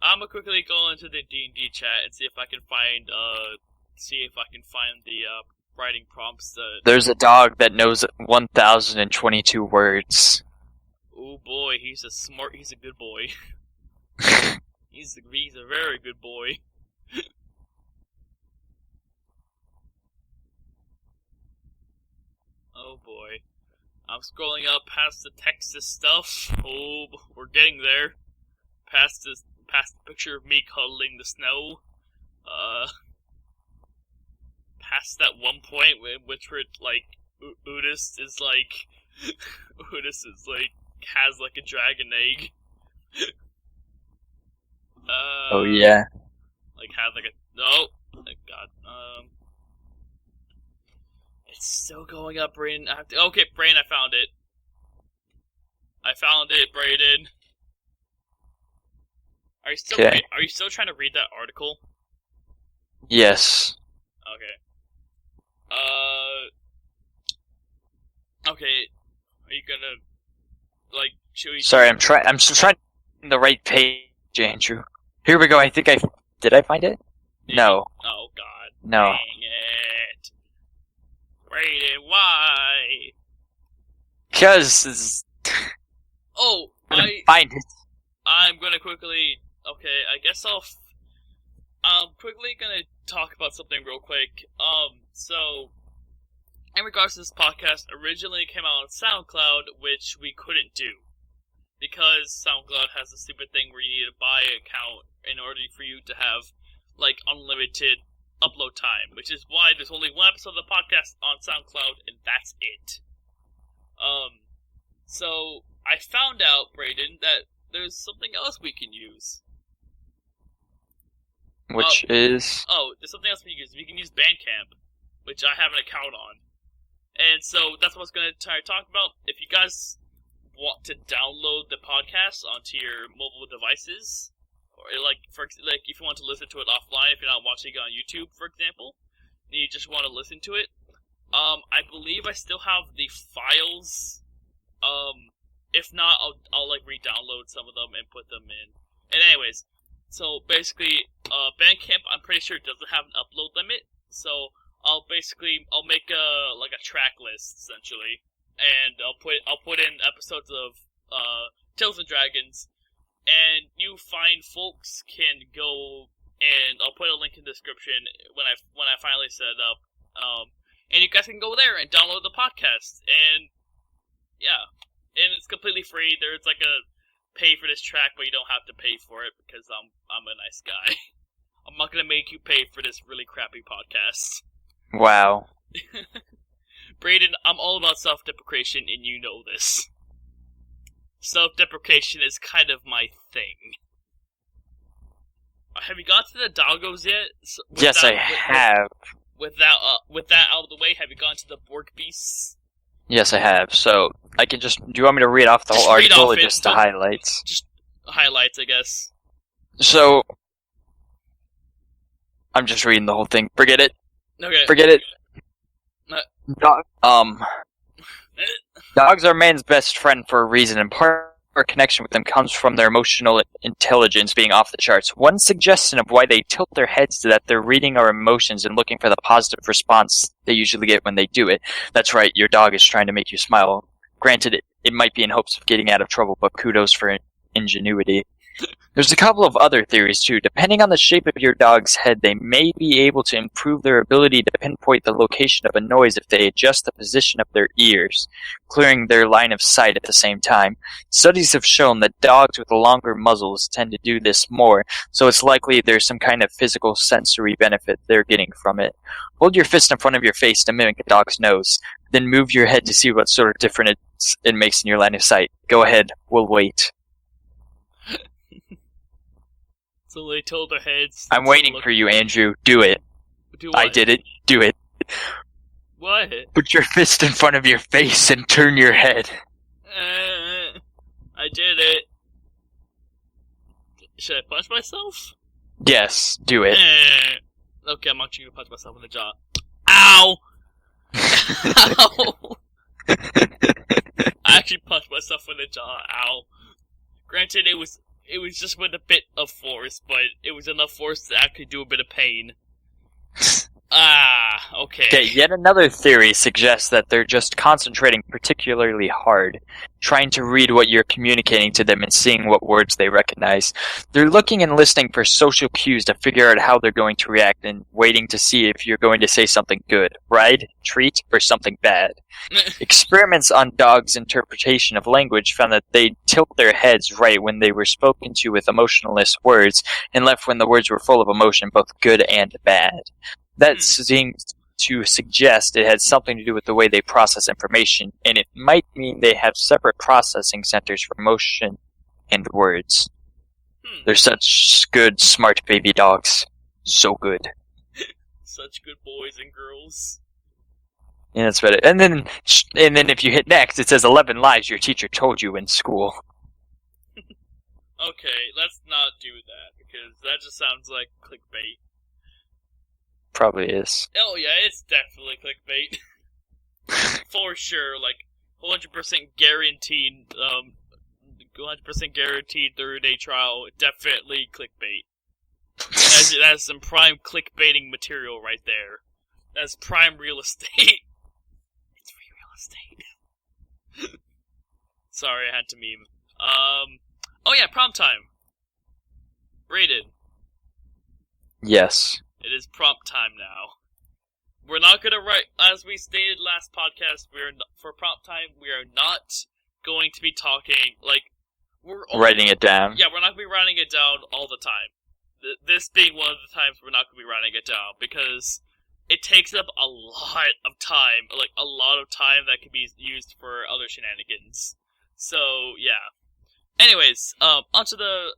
I'm gonna quickly go into the D&D chat and see if I can find the writing prompts that... There's a dog that knows 1,022 words. Oh boy, he's a good boy. he's a very good boy. Oh boy. I'm scrolling up past the Texas stuff. Oh, we're getting there. Past the picture of me cuddling the snow. Past that one point in which we're like, Udis is like, has like a dragon egg. Oh yeah. Like has like a, no, oh, God, it's still going up, Brayden. Okay, Brayden, I found it. Brayden. Are you still trying to read that article? Yes. Okay. Okay. Are you gonna, like, should we... Sorry, I'm still trying to find the right page, Andrew. Here we go. Did I find it? No. Oh God. No. Dang it. Brayden, why? Because... Oh, find it. I'm gonna quickly... Okay, I guess I'm quickly gonna talk about something real quick. So... In regards to this podcast, originally came out on SoundCloud, which we couldn't do. Because SoundCloud has a stupid thing where you need to buy an account in order for you to have, like, unlimited upload time. Which is why there's only one episode of the podcast on SoundCloud, and that's it. So, I found out, Brayden, that there's something else we can use. Which is... Oh, there's something else we can use. We can use Bandcamp, which I have an account on. And so, that's what I was going to try to talk about. If you guys want to download the podcast onto your mobile devices, or like if you want to listen to it offline, if you're not watching it on YouTube, for example, and you just want to listen to it, I believe I still have the files. If not, I'll like re-download some of them and put them in. And anyways, so basically, Bandcamp, I'm pretty sure doesn't have an upload limit, so I'll make a track list essentially, and I'll put in episodes of Tales and Dragons, and you fine folks can go, and I'll put a link in the description when I finally set it up, and you guys can go there and download the podcast, and Yeah, and it's completely free. There's like a pay for this track, but you don't have to pay for it because I'm a nice guy. I'm not gonna make you pay for this really crappy podcast. Wow. Brayden, I'm all about self-deprecation, and you know this. Self-deprecation is kind of my thing. Have you got to the doggos yet? Yes, I have. With that out of the way, have you gone to the Borg beasts? Yes, I have. So I can just. Do you want me to read off the whole article or just the highlights? Just highlights, I guess. So I'm just reading the whole thing. Forget it. Okay. Forget it. Dogs are man's best friend for a reason, and part of our connection with them comes from their emotional intelligence being off the charts. One suggestion of why they tilt their heads is that they're reading our emotions and looking for the positive response they usually get when they do it. That's right, your dog is trying to make you smile. Granted, it might be in hopes of getting out of trouble, but kudos for ingenuity. There's a couple of other theories too. Depending on the shape of your dog's head, they may be able to improve their ability to pinpoint the location of a noise if they adjust the position of their ears, clearing their line of sight at the same time. Studies have shown that dogs with longer muzzles tend to do this more, so it's likely there's some kind of physical sensory benefit they're getting from it. Hold your fist in front of your face to mimic a dog's nose, then move your head to see what sort of difference it makes in your line of sight. Go ahead, we'll wait. So they told their heads. I'm waiting for you, Andrew. Do it. Do what? I did it. Do it. What? Put your fist in front of your face and turn your head. I did it. Should I punch myself? Yes, do it. Okay, I'm actually gonna punch myself in the jaw. Ow! Ow! I actually punched myself in the jaw. Ow. Granted, it was just with a bit of force, but it was enough force to actually do a bit of pain. Okay. Okay, yet another theory suggests that they're just concentrating particularly hard, trying to read what you're communicating to them and seeing what words they recognize. They're looking and listening for social cues to figure out how they're going to react and waiting to see if you're going to say something good, ride, treat, or something bad. Experiments on dogs' interpretation of language found that they tilt their heads right when they were spoken to with emotionless words and left when the words were full of emotion, both good and bad. That seems to suggest it had something to do with the way they process information, and it might mean they have separate processing centers for emotion and words. They're such good, smart baby dogs. So good. Such good boys and girls. Yeah, that's better. And then if you hit next, it says 11 lies your teacher told you in school. Okay, let's not do that, because that just sounds like clickbait. Probably is. Oh yeah, it's definitely clickbait. For sure, like 100% guaranteed 100% guaranteed 30-day trial, definitely clickbait. That's some prime clickbaiting material right there. That's prime real estate. It's free real estate. Sorry, I had to meme. Oh yeah, prom time. Rated. Yes. It is prompt time now. We're not gonna write, as we stated last podcast, for prompt time, we are not going to be talking, writing it down. Yeah, we're not gonna be writing it down all the time. This being one of the times we're not gonna be writing it down, because it takes up a lot of time, that can be used for other shenanigans. So, yeah. Anyways, onto the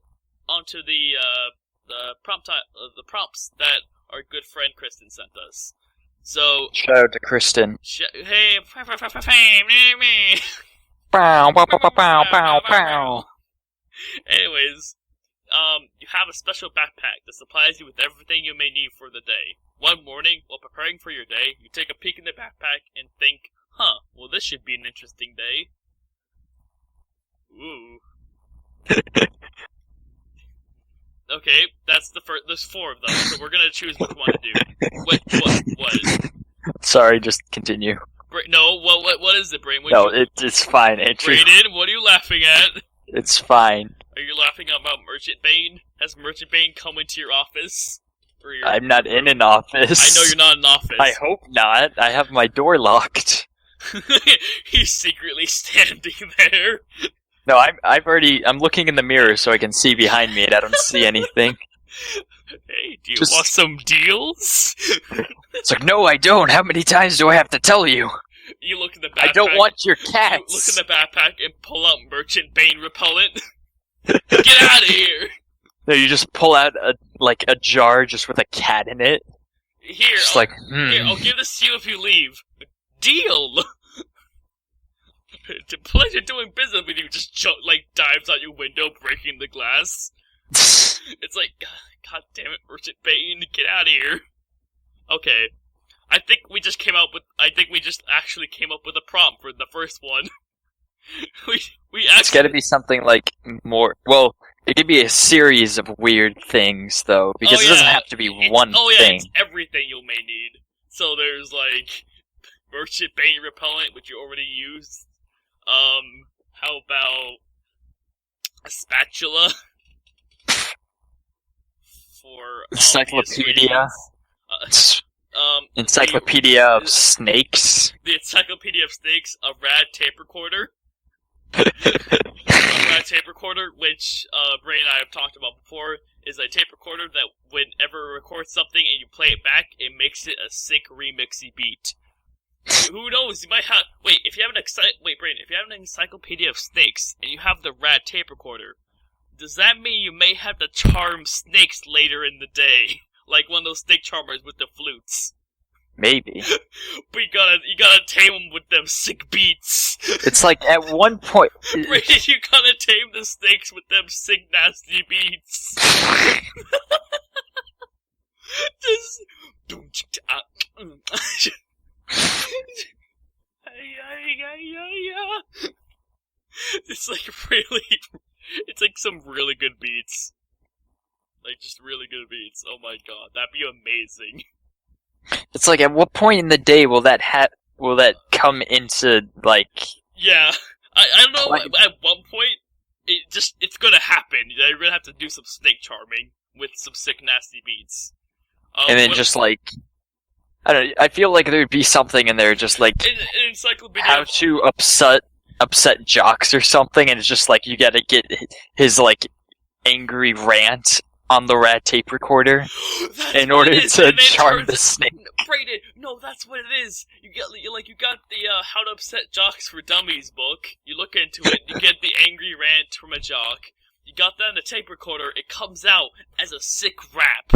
prompts that our good friend Kristen sent us. So shout out to Kristen. Hey, me. Bow, bow, bow, bow, bow, bow. Anyways, you have a special backpack that supplies you with everything you may need for the day. One morning, while preparing for your day, you take a peek in the backpack and think, well, this should be an interesting day. Ooh. Okay, that's the first. There's 4 of them, so we're gonna choose which one to do. What? Sorry, just continue. No, what is it, Brain? It's fine, Andrew. Brayden, what are you laughing at? It's fine. Are you laughing about Merchant Bane? Has Merchant Bane come into your office? I'm not in an office. I know you're not in an office. I hope not. I have my door locked. He's secretly standing there. No, I'm looking in the mirror so I can see behind me and I don't see anything. Hey, do you want some deals? It's like, no, I don't. How many times do I have to tell you? You look in the backpack. I don't want your cats. You look in the backpack and pull out Merchant Bane repellent. Get out of here! No, you just pull out a jar just with a cat in it. Here, here, I'll give this to you if you leave. Deal! It's a pleasure doing business with you. Just dives out your window, breaking the glass. It's like, God damn it, Merchant Bane, get out of here. Okay. I think we just actually came up with a prompt for the first one. It's gotta be something like more, well, it could be a series of weird things, though, because it doesn't have to be one thing. It's everything you may need. So there's, Merchant Bane repellent, which you already used. How about a spatula? For encyclopedia. Encyclopedia of snakes. The Encyclopedia of Snakes, a rad tape recorder. A rad tape recorder, which Bray and I have talked about before, is a tape recorder that whenever it records something and you play it back, it makes it a sick remixy beat. Who knows? You might have. Wait, if you have Brayden, if you have an Encyclopedia of Snakes and you have the rad tape recorder, does that mean you may have to charm snakes later in the day? Like one of those snake charmers with the flutes. Maybe. But you gotta tame them with them sick beats. It's like, at one point... Brayden, you gotta tame the snakes with them sick nasty beats. Just... It's like some really good beats. Just really good beats. Oh my god, that'd be amazing. It's like, at what point in the day will that come into, Yeah, I don't know, at one point, it's gonna happen. You're gonna have to do some snake charming with some sick nasty beats. And then I don't know, I feel like there'd be something in there just an encyclopedia how to upset jocks or something, and it's just you gotta get his angry rant on the rad tape recorder in order to charm the snake. Brayden, no, that's what it is. You got the How to Upset Jocks for Dummies book. You look into it, you get the angry rant from a jock. You got that in the tape recorder. It comes out as a sick rap.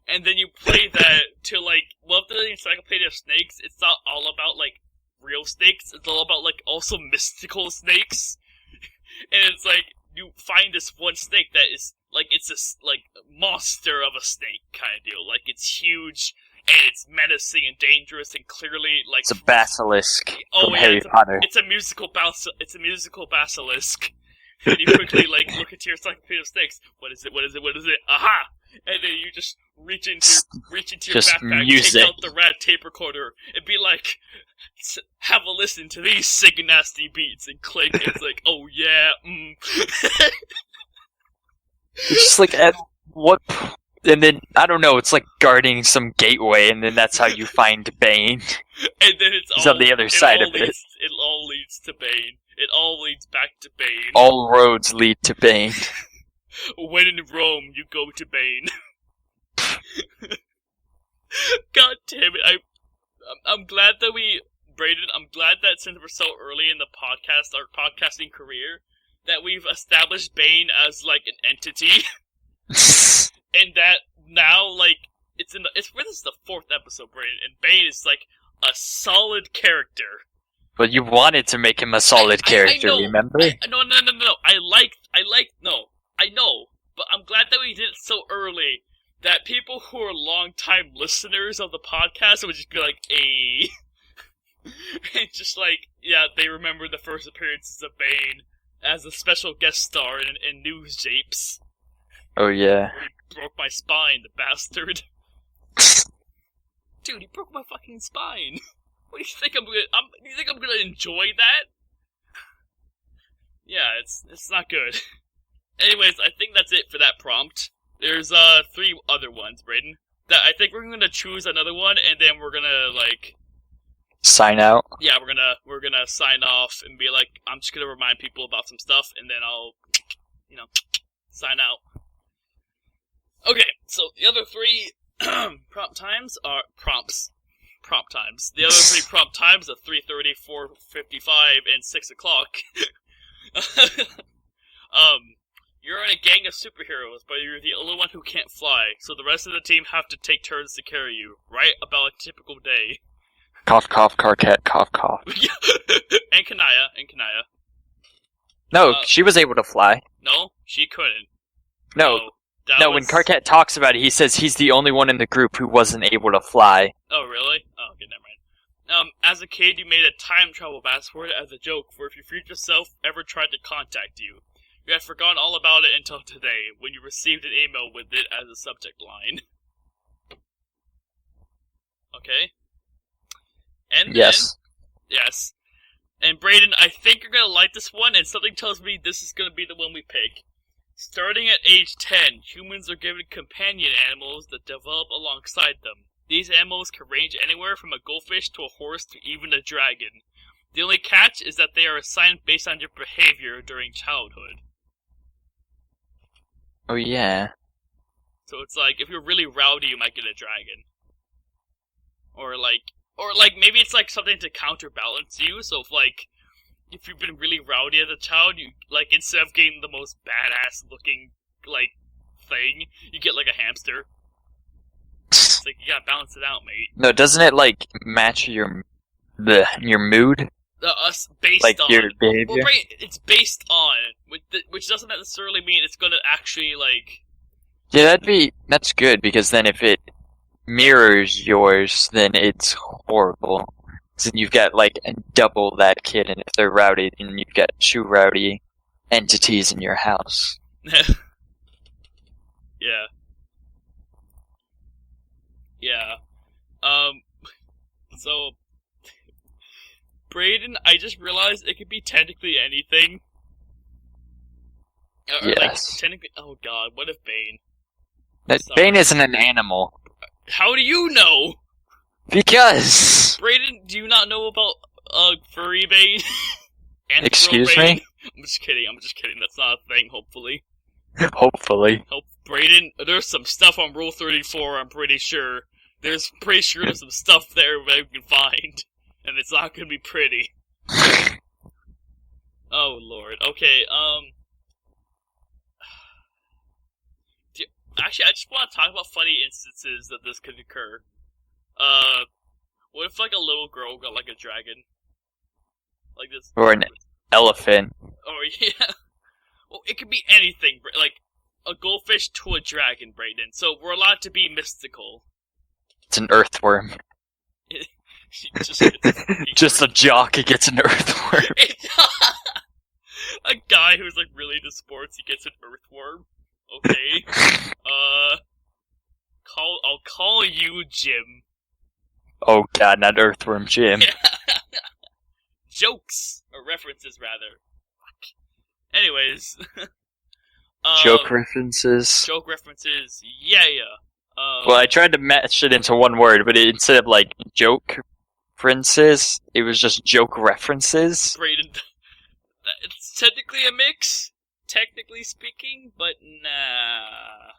And then you play that to, the Encyclopedia of Snakes, it's not all about, real snakes. It's all about, also mystical snakes. And it's you find this one snake that is, it's this, monster of a snake kind of deal. It's huge, and it's menacing and dangerous, and clearly, It's a basilisk from Harry Potter. It's a musical basilisk. And you quickly, look into your Encyclopedia of Snakes. What is it? Aha! And then you just reach into your backpack, take out the rad tape recorder, and be like, have a listen to these sick and nasty beats, and click, and it's oh yeah, It's just at what... And then, I don't know, it's guarding some gateway, and then that's how you find Bane. And then it's on the other side of it. It all leads to Bane. It all leads back to Bane. All roads lead to Bane. When in Rome, you go to Bane. God damn it! I'm glad that I'm glad that since we're so early in the our podcasting career, that we've established Bane as an entity, and that now this is the 4th episode, Brayden, and Bane is a solid character. But you wanted to make him a solid character, I know. Remember? No. I know, but I'm glad that we did it so early that people who are long-time listeners of the podcast would just be hey. And just they remember the first appearances of Bane as a special guest star in News Japes. Oh, yeah. He broke my spine, the bastard. Dude, he broke my fucking spine. What do you think you think I'm gonna enjoy that? Yeah, it's not good. Anyways, I think that's it for that prompt. There's 3 other ones, Brayden. That I think we're gonna choose another one, and then we're gonna Sign out. Yeah, we're gonna sign off and be like, I'm just gonna remind people about some stuff, and then I'll, sign out. Okay, so the other three prompt times are prompts. Prompt times. The other three prompt times are 3:30, 4:55, and 6 o'clock. You're in a gang of superheroes, but you're the only one who can't fly, so the rest of the team have to take turns to carry you. Right about a typical day. Cough, cough, Carcat, cough, cough. and Kanaya. No, she was able to fly. No, she couldn't. No, when Carcat talks about it, he says he's the only one in the group who wasn't able to fly. Oh, really? Oh, okay, never mind. As a kid, you made a time travel password as a joke for if your future self ever tried to contact you. You had forgotten all about it until today, when you received an email with it as a subject line. Okay? And yes. Yes. And Brayden, I think you're gonna like this one, and something tells me this is gonna be the one we pick. Starting at age 10, humans are given companion animals that develop alongside them. These animals can range anywhere from a goldfish to a horse to even a dragon. The only catch is that they are assigned based on your behavior during childhood. Oh, yeah. So it's like, if you're really rowdy, you might get a dragon. Or maybe it's like something to counterbalance you, so if you've been really rowdy as a child, you, instead of getting the most badass looking, thing, you get, a hamster. It's like, you gotta balance it out, mate. No, doesn't it, match your mood? Based on... your behavior? Well, right, it's based on, which doesn't necessarily mean it's gonna actually, Yeah, that's good, because then if it mirrors yours, then it's horrible. So you've got, double that kid, and if they're rowdy, then you've got two rowdy entities in your house. Yeah. Yeah. So... Brayden, I just realized it could be technically anything. Yes. Technically... Oh god, what if Bane? Bane isn't an animal. How do you know? Because... Brayden, do you not know about, furry Bane? Excuse Bane? me? I'm just kidding, that's not a thing, hopefully. Hopefully. Brayden, there's some stuff on Rule 34, I'm pretty sure. There's some stuff there that we can find. And it's not gonna be pretty. Oh, Lord. Okay, Actually, I just want to talk about funny instances that this could occur. What if, a little girl got, a dragon? Like this... Or an elephant. Oh, yeah. Well, it could be anything, a goldfish to a dragon, Brayden. So, we're allowed to be mystical. It's an earthworm. Just a jock who gets an earthworm. A guy who's, really into sports, he gets an earthworm. Okay. I'll call you Jim. Oh god, not Earthworm Jim. Jokes! Or references, rather. Fuck. Anyways. Joke references? Joke references, yeah. Well, I tried to match it into one word, but instead of, joke references, it was just joke references. Brayden, it's technically a mix, technically speaking, but nah.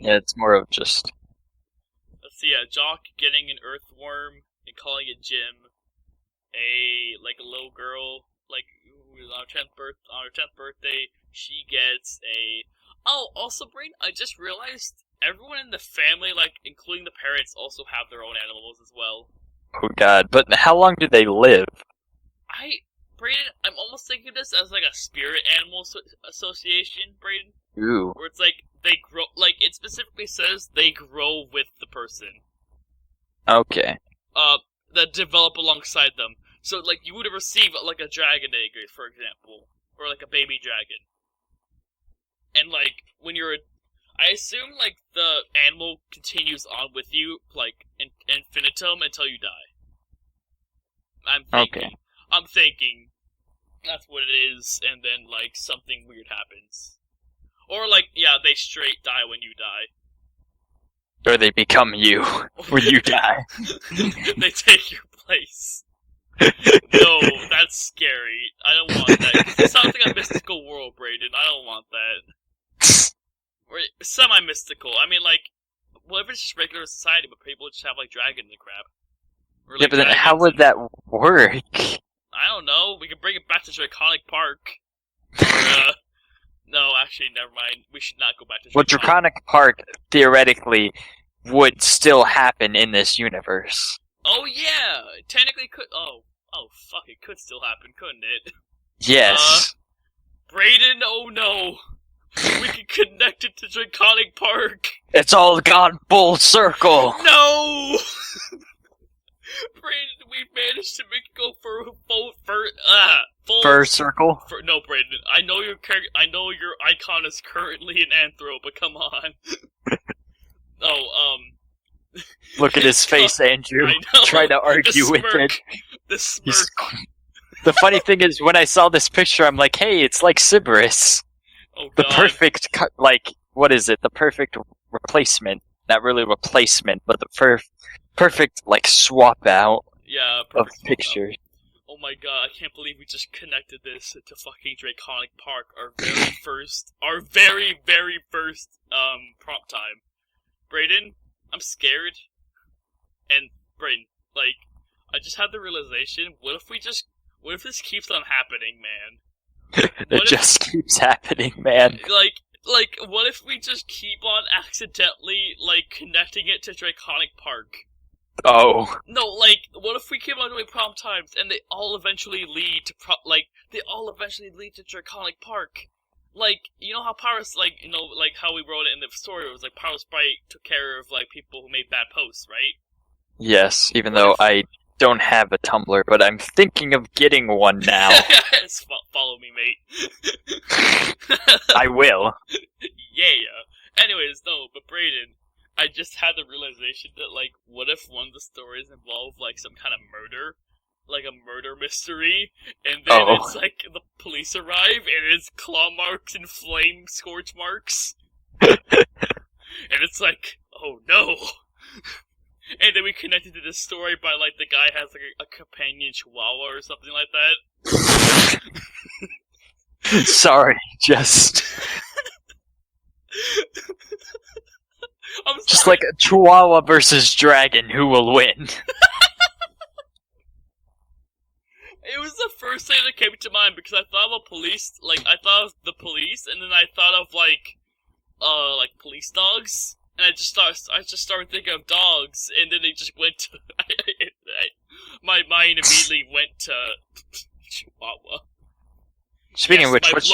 Yeah, it's more of just... Let's see, a jock getting an earthworm and calling it Jim. A little girl, on her 10th birthday, she gets a... Oh, also, Brain, I just realized everyone in the family, including the parents, also have their own animals as well. Oh god, but how long do they live? Brayden, I'm almost thinking of this as, a spirit animal association, Brayden. Ooh. Where it's, they grow... it specifically says they grow with the person. Okay. That develop alongside them. So, you would have received, a dragon egg, for example. Or, a baby dragon. And, when you're I assume, the animal continues on with you, infinitum until you die. I'm thinking that's what it is, and then, something weird happens. Or, they straight die when you die. Or they become you when you die. They take your place. No, that's scary. I don't want that. It sounds like a mystical world, Brayden. I don't want that. Or semi-mystical. I mean, like, what if it's just regular society, but people just have, like, dragons and crap? Or, like, Yeah, but then how would that work? I don't know. We could bring it back to Draconic Park. Or, no, actually, never mind. We should not go back to Draconic. Well, Draconic Park, theoretically, would still happen in this universe. Oh, yeah! It technically could. Oh, fuck, it could still happen, couldn't it? Yes. Brayden, oh no! We can connect it to Draconic Park! It's all gone full circle! No! Brayden, we managed to make it go for full Fur circle? No, Brayden, I know your icon is currently an anthro, but come on. Look at his face, Andrew. I know. Try to argue with it. The smirk. The funny thing is, when I saw this picture, I'm like, hey, it's like Sybaris. Oh, The God. perfect, what is it? The perfect replacement. Not really replacement, but the perfect, swap out Yeah, of perfect. pictures. Oh my god, I can't believe we just connected this to fucking Draconic Park, our very first prompt time. Brayden, I'm scared. And Brayden, I just had the realization, what if this keeps on happening, man? It just keeps happening, man. What if we just keep on accidentally, connecting it to Draconic Park? Oh. No, what if we keep on doing prompt times and they all eventually lead to Draconic Park? You know how Pyrus, how we wrote it in the story, it was Pyrus Sprite took care of, people who made bad posts, right? Yes, even though I don't have a Tumblr, but I'm thinking of getting one now. Yes, follow me, mate. I will. Yeah. Anyways, no, but Brayden, I just had the realization that, what if one of the stories involved, some kind of murder? Like a murder mystery, and then it's the police arrive, and it's claw marks and flame scorch marks. And it's oh no! And then we connected to this story by, the guy has, a companion chihuahua or something like that. Sorry, just... I'm sorry. Just like a chihuahua versus dragon, who will win? It was the first thing that came to mind because I thought of I thought of the police, and then I thought of police dogs, and I just started thinking of dogs, and then they just went to my mind immediately went to Chihuahua. Speaking of which, what's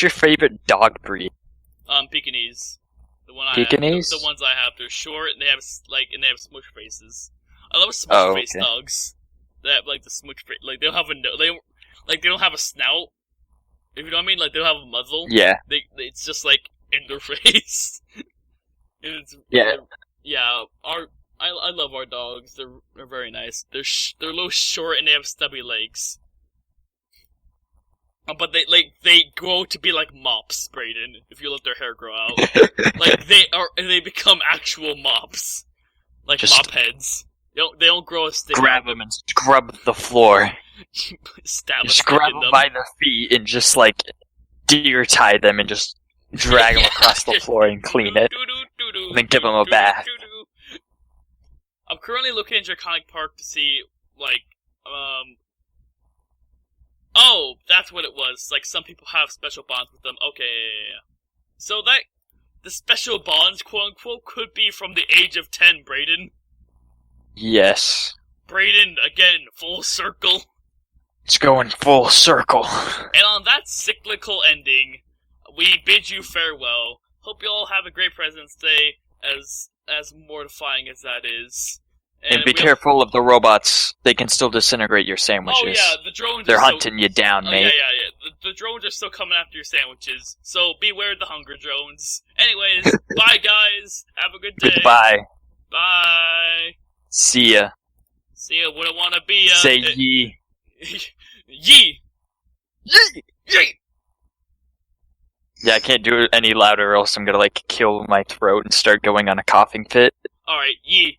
your favorite dog breed? Pekingese. The one Pekingese? The ones I have, they're short and they have smush faces. I love smush face dogs. They have the smush face. They don't have they don't have a snout. If you know what I mean, they don't have a muzzle. Yeah. It's just in their face. Yeah. I love our dogs. They're very nice. They're a little short and they have stubby legs. But they grow to be like mops, Brayden. If you let their hair grow out, they become actual mops, mop heads. They don't grow a stick. Grab them and scrub the floor. Just grab them by the feet and just deer tie them and just drag them across the floor and clean it, and then give them a bath. I'm currently looking at Draconic Park to see oh, that's what it was. Some people have special bonds with them. Okay, yeah. So the special bonds, quote unquote, could be from the age of 10, Brayden. Yes. Brayden, again, full circle. It's going full circle. And on that cyclical ending, we bid you farewell. Hope you all have a great President's Day, as mortifying as that is. And be careful of the robots. They can still disintegrate your sandwiches. Oh yeah, the drones. They're hunting you down, mate. Yeah. The drones are still coming after your sandwiches. So beware the hunger drones. Anyways, bye guys. Have a good day. Goodbye. Bye. See ya. See ya. Wouldn't wanna be ya. Say ye. Yee. Yee. Yee. Yeah, I can't do it any louder or else I'm gonna, kill my throat and start going on a coughing fit. Alright, ye.